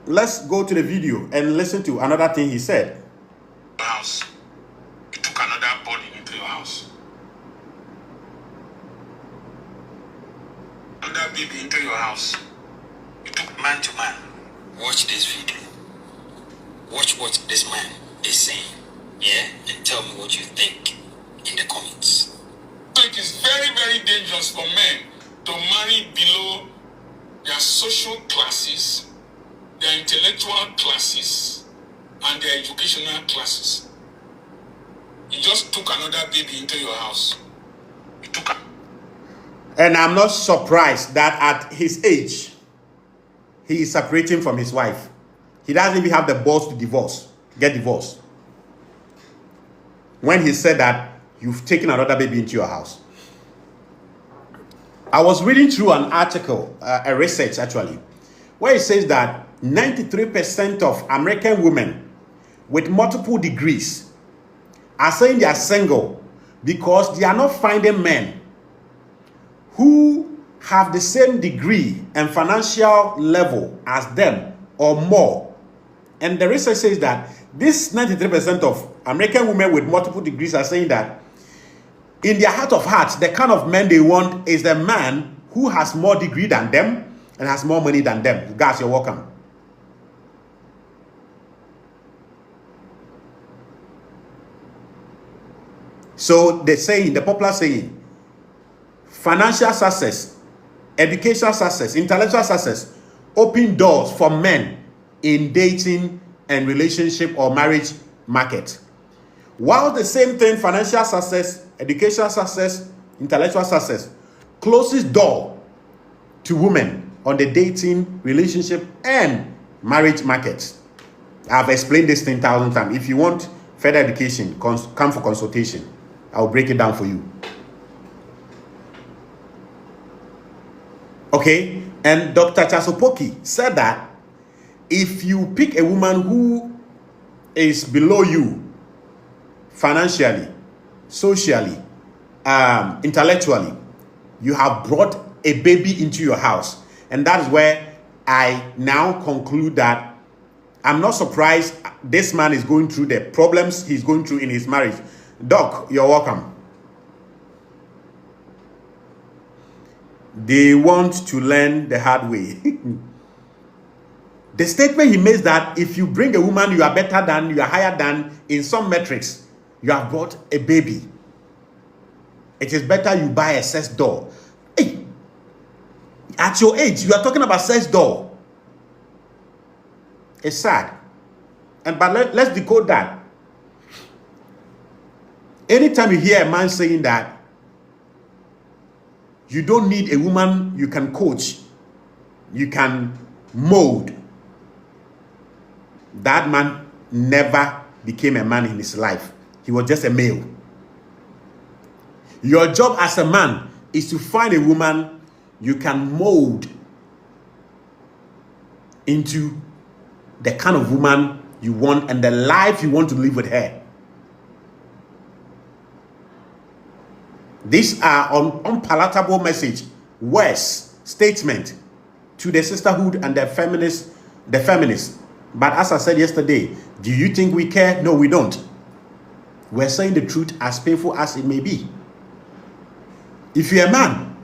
Speaker 1: Let's go to the video and listen to another thing he said.
Speaker 3: House. You took another body into your house. Another baby into your house.
Speaker 2: You took man to man. Watch this video. Watch what this man is saying. Yeah? And tell me what you think in the comments.
Speaker 3: So it is very, very dangerous for men to marry below their social classes, their intellectual classes, and their educational classes. You just took another baby into your house. You took a...
Speaker 1: And I'm not surprised that at his age, he is separating from his wife. He doesn't even have the balls to get divorced. When he said that you've taken another baby into your house. I was reading through an article, a research actually, where it says that 93% of American women with multiple degrees are saying they are single because they are not finding men who have the same degree and financial level as them or more. And the research says that this 93% of American women with multiple degrees are saying that in their heart of hearts, the kind of man they want is the man who has more degree than them and has more money than them. Guys, you're welcome. So they say, the popular saying, financial success, educational success, intellectual success open doors for men in dating and relationship or marriage market. While the same thing, financial success, educational success, intellectual success, closes door to women on the dating, relationship, and marriage markets. I've explained this 10,000 times. If you want further education, come for consultation. I'll break it down for you. Okay? And Dr. Opoki said that if you pick a woman who is below you financially, socially, intellectually, you have brought a baby into your house. And that is where I now conclude that I'm not surprised this man is going through the problems he's going through in his marriage. Doc, you're welcome. They want to learn the hard way. The statement he makes that if you bring a woman you are better than, you are higher than in some metrics, you have brought a baby. It is better you buy a sex doll. Hey, at your age, you are talking about sex doll. It's sad. But let's decode that. Anytime you hear a man saying that you don't need a woman you can coach, you can mold, that man never became a man in his life. He was just a male. Your job as a man is to find a woman you can mold into the kind of woman you want and the life you want to live with her. These are unpalatable message, words, statement to the sisterhood and the feminists. But as I said yesterday, do you think we care? No, we don't. We're saying the truth, as painful as it may be. If you're a man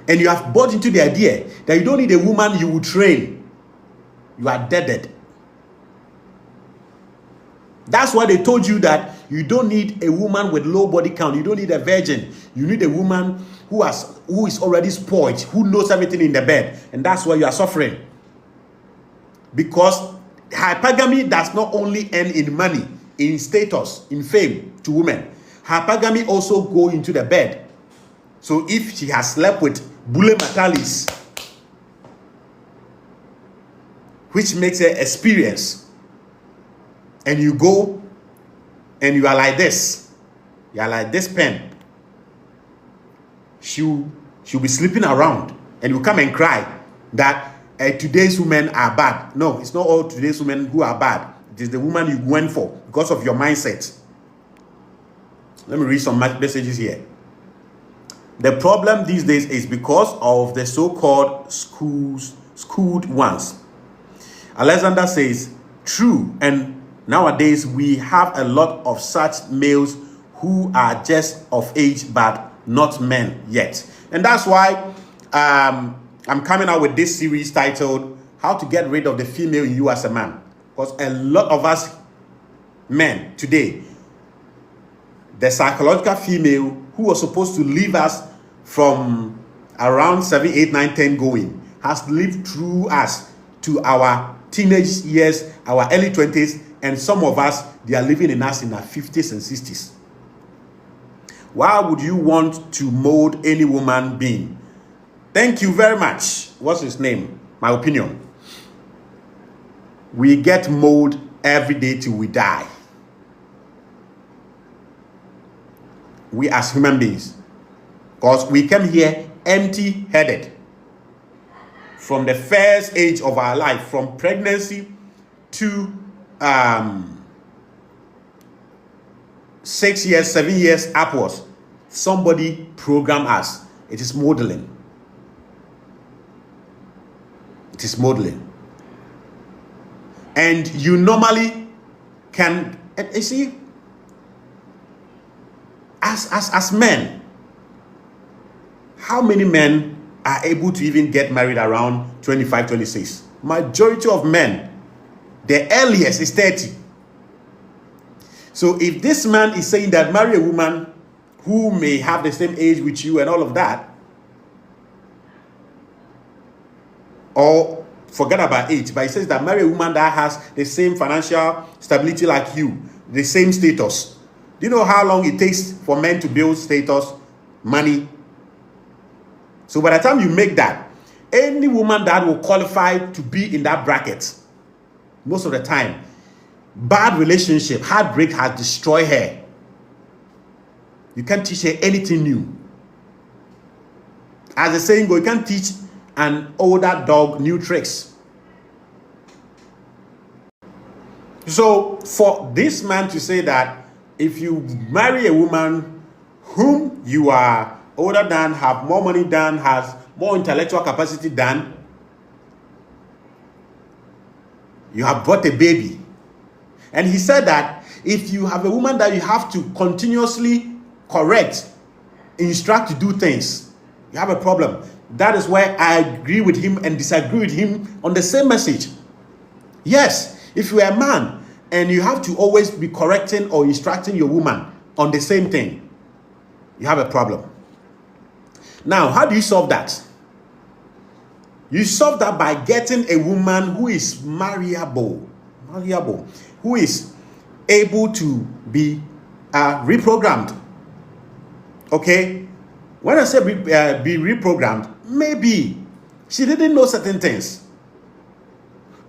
Speaker 1: and you have bought into the idea that you don't need a woman you will train, you are dead. That's why they told you that you don't need a woman with low body count. You don't need a virgin. You need a woman who is already spoiled, who knows everything in the bed. And that's why you are suffering. Because hypergamy does not only end in money, in status, in fame to women. Hypergamy also go into the bed. So if she has slept with Bule Matalis, which makes her experience, and you go and you are like this, pen, she'll be sleeping around and you come and cry that today's women are bad. No, it's not all today's women who are bad. It is the woman you went for because of your mindset. Let me read some messages here. The problem these days is because of the so-called schooled ones. Alexander says, true, and nowadays we have a lot of such males who are just of age but not men yet. And that's why I'm coming out with this series titled, How to Get Rid of the Female in You as a Man. Because a lot of us men today, the psychological female who was supposed to leave us from around 7, 8, 9, 10 going, has lived through us to our teenage years, our early 20s, and some of us, they are living in us in our 50s and 60s. Why would you want to mold any woman being? Thank you very much. What's his name? My opinion. We get mold every day till we die. We as human beings. Because we came here empty-headed. From the first age of our life, from pregnancy to 6 years, 7 years upwards, somebody programmed us. It is modeling. It is modeling. And you normally can, you see, as men, how many men are able to even get married around 25, 26? Majority of men, the earliest is 30. So if this man is saying that marry a woman who may have the same age with you and all of that, or forget about age, but he says that marry a woman that has the same financial stability like you, the same status. Do you know how long it takes for men to build status, money? So by the time you make that, any woman that will qualify to be in that bracket, most of the time, bad relationship, heartbreak has destroyed her. You can't teach her anything new. As the saying goes, you can't teach an older dog new tricks. So for this man to say that if you marry a woman whom you are older than, have more money than, has more intellectual capacity than, you have brought a baby. And he said that if you have a woman that you have to continuously correct, instruct to do things, you have a problem. That is why I agree with him and disagree with him on the same message. Yes, if you are a man and you have to always be correcting or instructing your woman on the same thing, you have a problem. Now, how do you solve that? You solve that by getting a woman who is marriable, who is able to be reprogrammed. Okay? When I say be reprogrammed, maybe she didn't know certain things.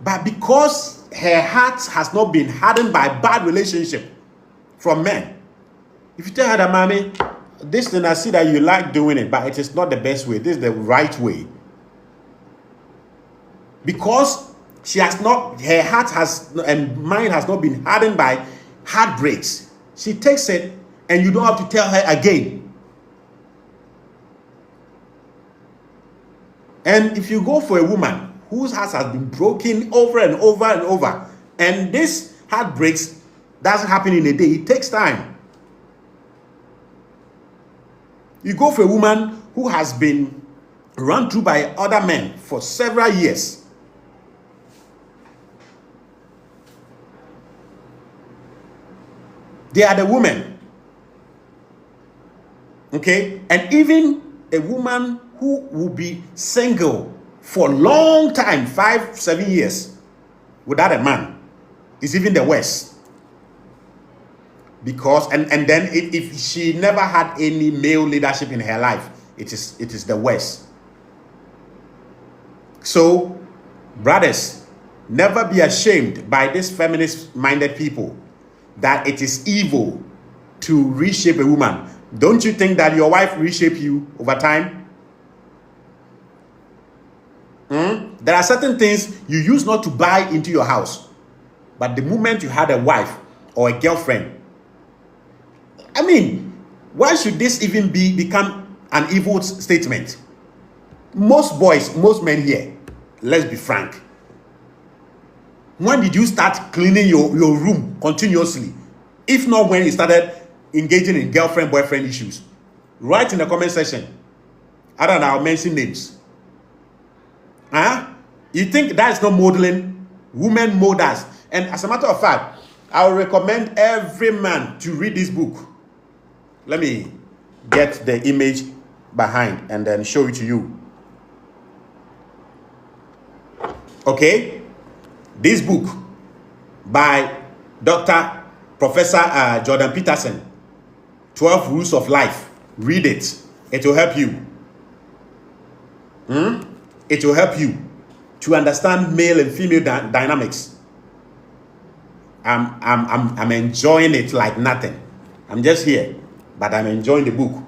Speaker 1: But because her heart has not been hardened by bad relationship from men, if you tell her that, mommy, this thing, I see that you like doing it, but it is not the best way. This is the right way. Because She has not, her heart has and mind has not been hardened by heartbreaks. She takes it and you don't have to tell her again. And if you go for a woman whose heart has been broken over and over and over, and this heartbreaks doesn't happen in a day, it takes time. You go for a woman who has been run through by other men for several years. They are the women. Okay? And even a woman who will be single for a long time, 5-7 years, without a man, is even the worst. Because, and then if she never had any male leadership in her life, it is the worst. So, brothers, never be ashamed by these feminist-minded people that it is evil to reshape a woman. Don't you think that your wife reshaped you over time? There are certain things you used not to buy into your house, but the moment you had a wife or a girlfriend, I mean, why should this even become an evil statement? Most boys, most men here, let's be frank. When did you start cleaning your room continuously? If not when you started engaging in girlfriend-boyfriend issues? Write in the comment section. I don't know, I'll mention names. You think that is not modeling? Women molders. And as a matter of fact, I will recommend every man to read this book. Let me get the image behind and then show it to you. Okay? This book by Dr. Professor Jordan Peterson, 12 Rules of Life. Read it. It will help you. It will help you to understand male and female dynamics. I'm enjoying it like nothing. I'm just here, but I'm enjoying the book.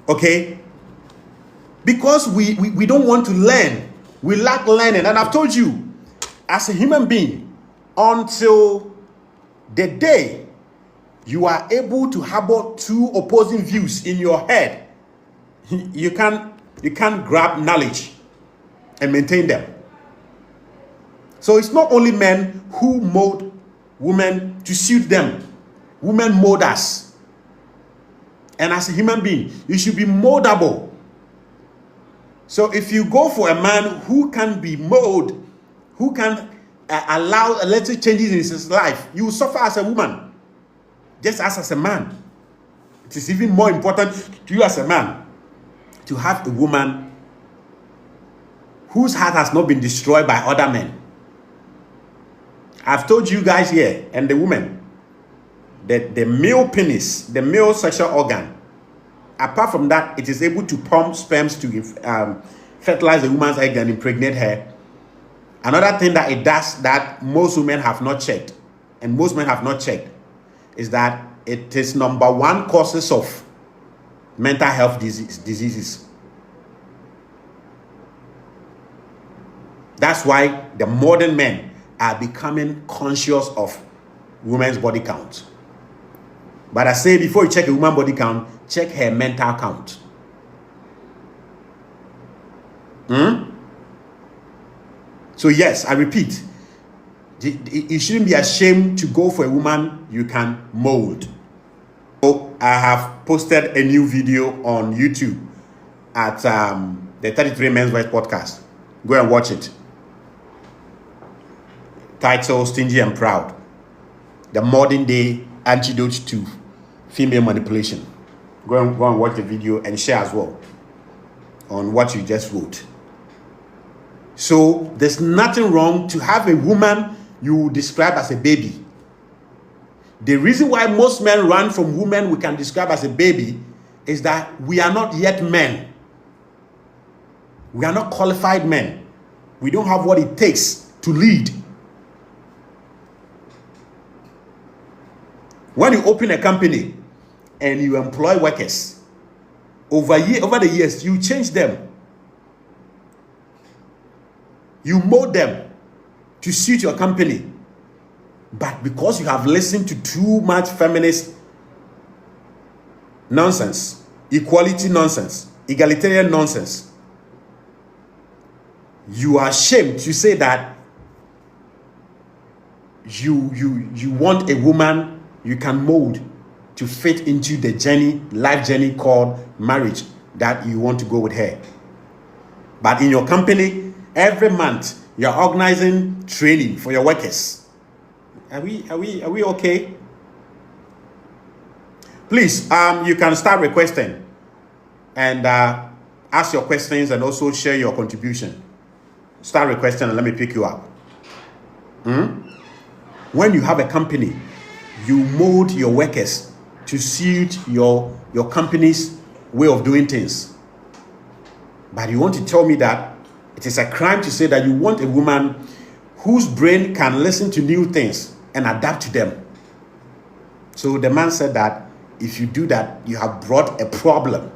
Speaker 1: Okay? Because we don't want to learn. We lack learning. And I've told you, as a human being, until the day you are able to harbor two opposing views in your head, you can't grab knowledge and maintain them. So it's not only men who mold women to suit them. Women mold us. And as a human being, you should be moldable. So if you go for a man who can be molded, who can allow a little changes in his life, you will suffer as a woman, just as a man. It is even more important to you as a man to have a woman whose heart has not been destroyed by other men. I've told you guys here, and the women, that the male penis, the male sexual organ, apart from that, it is able to pump sperms to fertilize the woman's egg and impregnate her. Another thing that it does that most women have not checked, and most men have not checked, is that it is #1 causes of mental health diseases. That's why the modern men are becoming conscious of women's body count. But I say, before you check a woman's body count, check her mental count. So yes, I repeat, you shouldn't be ashamed to go for a woman you can mold. So I have posted a new video on YouTube at the 33 Men's Voice podcast. Go and watch it. Title, Stingy and Proud. The modern day antidote to female manipulation. Go and watch the video and share as well on what you just wrote. So there's nothing wrong to have a woman you describe as a baby. The reason why most men run from women we can describe as a baby is that we are not yet men. We are not qualified men. We don't have what it takes to lead. When you open a company and you employ workers, over the years, you change them. You mold them. to suit your company. But because you have listened to too much feminist nonsense, equality nonsense, egalitarian nonsense, you are ashamed to say that you want a woman you can mold to fit into the life journey called marriage, that you want to go with her. But in your company, every month you're organizing training for your workers. Are we okay? Please, you can start requesting and ask your questions and also share your contribution. Start requesting and let me pick you up. When you have a company, you mold your workers to suit your company's way of doing things. But you want to tell me that it is a crime to say that you want a woman whose brain can listen to new things and adapt to them. So the man said that if you do that, you have brought a problem.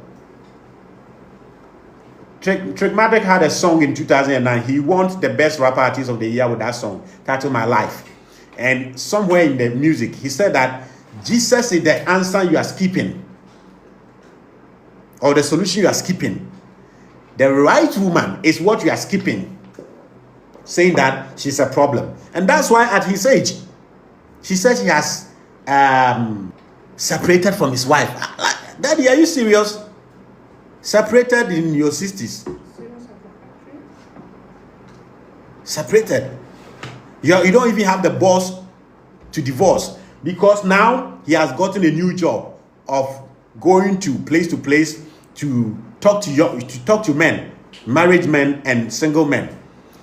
Speaker 1: Trickmatic had a song in 2009. He won the best rapper artist of the year with that song, titled My Life. And somewhere in the music, he said that Jesus is the answer you are skipping, or the solution you are skipping. The right woman is what you are skipping, saying that she's a problem. And that's why at his age, she says he has separated from his wife. Daddy, are you serious? Separated in your 60s? Separated. You don't even have the balls to divorce, because now he has gotten a new job of going to place to talk to men, married men and single men,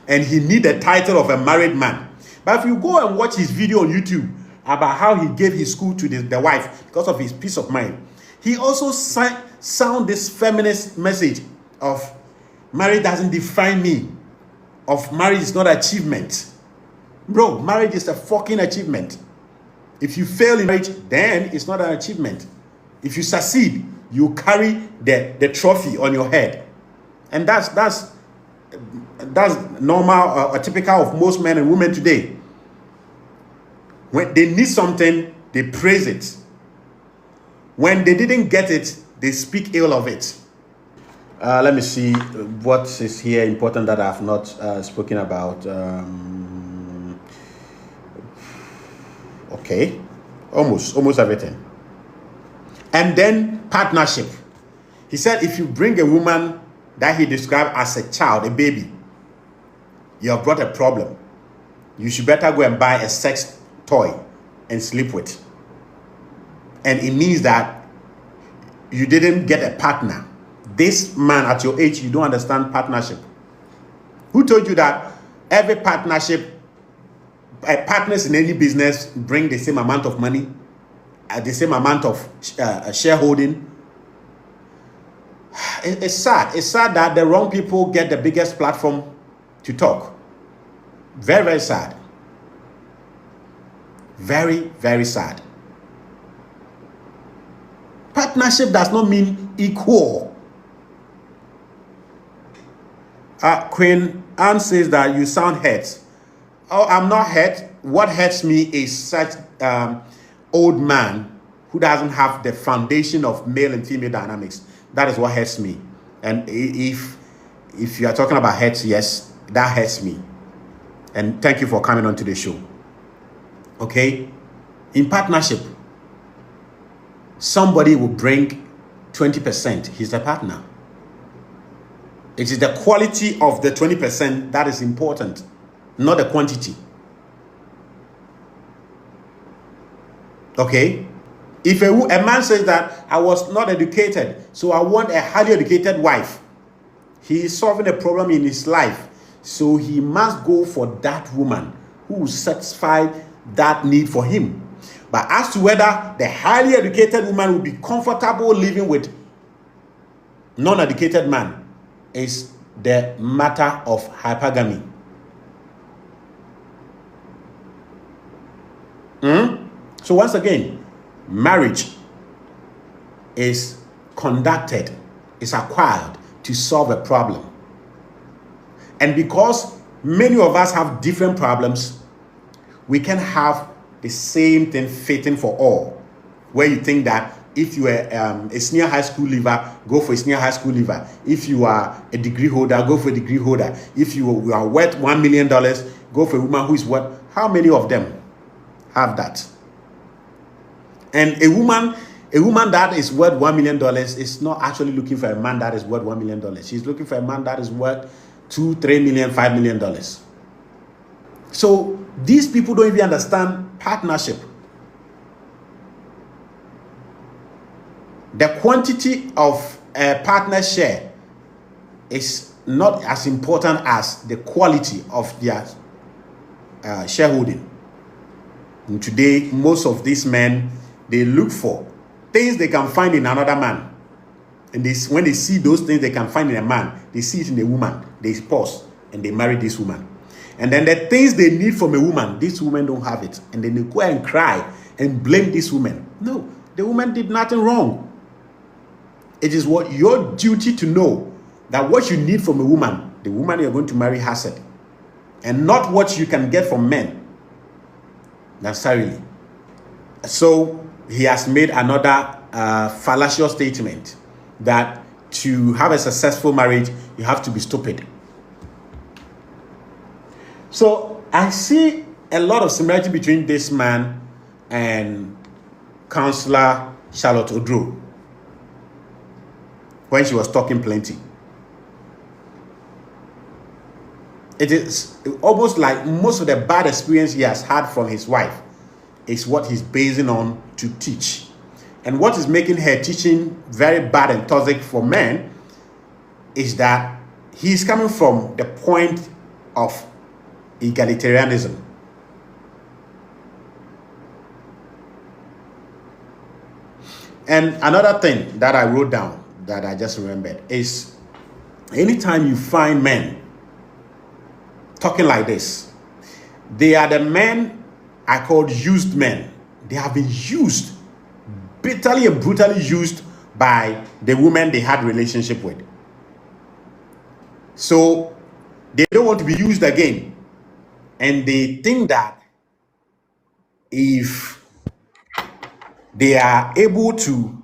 Speaker 1: and he need the title of a married man. But if you go and watch his video on YouTube about how he gave his school to the wife because of his peace of mind, he also sound this feminist message of marriage doesn't define me, of marriage is not achievement. Bro, marriage is a fucking achievement. If you fail in marriage, then it's not an achievement. If you succeed, you carry the trophy on your head. And that's normal or typical of most men and women today. When they need something, they praise it. When they didn't get it, they speak ill of it. Let me see what is here important that I have not spoken about. Okay, almost everything. And then partnership. He said if you bring a woman that he described as a child, a baby, you have brought a problem. You should better go and buy a sex toy and sleep with. And it means that you didn't get a partner. This man at your age, you don't understand partnership. Who told you that every partnership, partners in any business bring the same amount of money, the same amount of shareholding? It's sad. It's sad that the wrong people get the biggest platform to talk. Very, very sad. Very, very sad. Partnership does not mean equal. Queen Anne says that you sound hurt. Oh, I'm not hurt. What hurts me is such old man who doesn't have the foundation of male and female dynamics. That is what hurts me. And if you are talking about hurts, yes, that hurts me. And thank you for coming on to the show. Okay? In partnership, somebody will bring 20%. He's the partner. It is the quality of the 20% that is important, not the quantity. Okay? If a man says that I was not educated, so I want a highly educated wife, he is solving a problem in his life. So he must go for that woman who will satisfy that need for him. But as to whether the highly educated woman will be comfortable living with non-educated man is the matter of hypergamy. So once again, marriage is conducted, is acquired to solve a problem. And because Many of us have different problems. We can have the same thing fitting for all, where you think that if you are a senior high school leaver, go for a senior high school leaver. If you are a degree holder, go for a degree holder. If you are worth $1 million, go for a woman who is worth. How many of them have that? And a woman that is worth $1 million is not actually looking for a man that is worth $1 million. She's looking for a man that is worth $2, $3 million, $5 million. So these people don't even understand partnership. The quantity of a partner share is not as important as the quality of their shareholding. And today, most of these men, they look for things they can find in another man. And when they see those things they can find in a man, they see it in a woman. They pause and they marry this woman. And then the things they need from a woman, this woman don't have it. And then they go and cry and blame this woman. No, the woman did nothing wrong. It is what your duty to know that what you need from a woman, the woman you're going to marry has it. And not what you can get from men necessarily. So he has made another fallacious statement that to have a successful marriage, you have to be stupid. So I see a lot of similarity between this man and Counselor Charlotte Odro when she was talking plenty. It is almost like most of the bad experience he has had from his wife is what he's basing on to teach. And what is making her teaching very bad and toxic for men is that he's coming from the point of egalitarianism. And another thing that I wrote down that I just remembered is anytime you find men talking like this, they are the men I called used men. They have been used, bitterly and brutally used by the women they had relationship with. So they don't want to be used again. And they think that if they are able to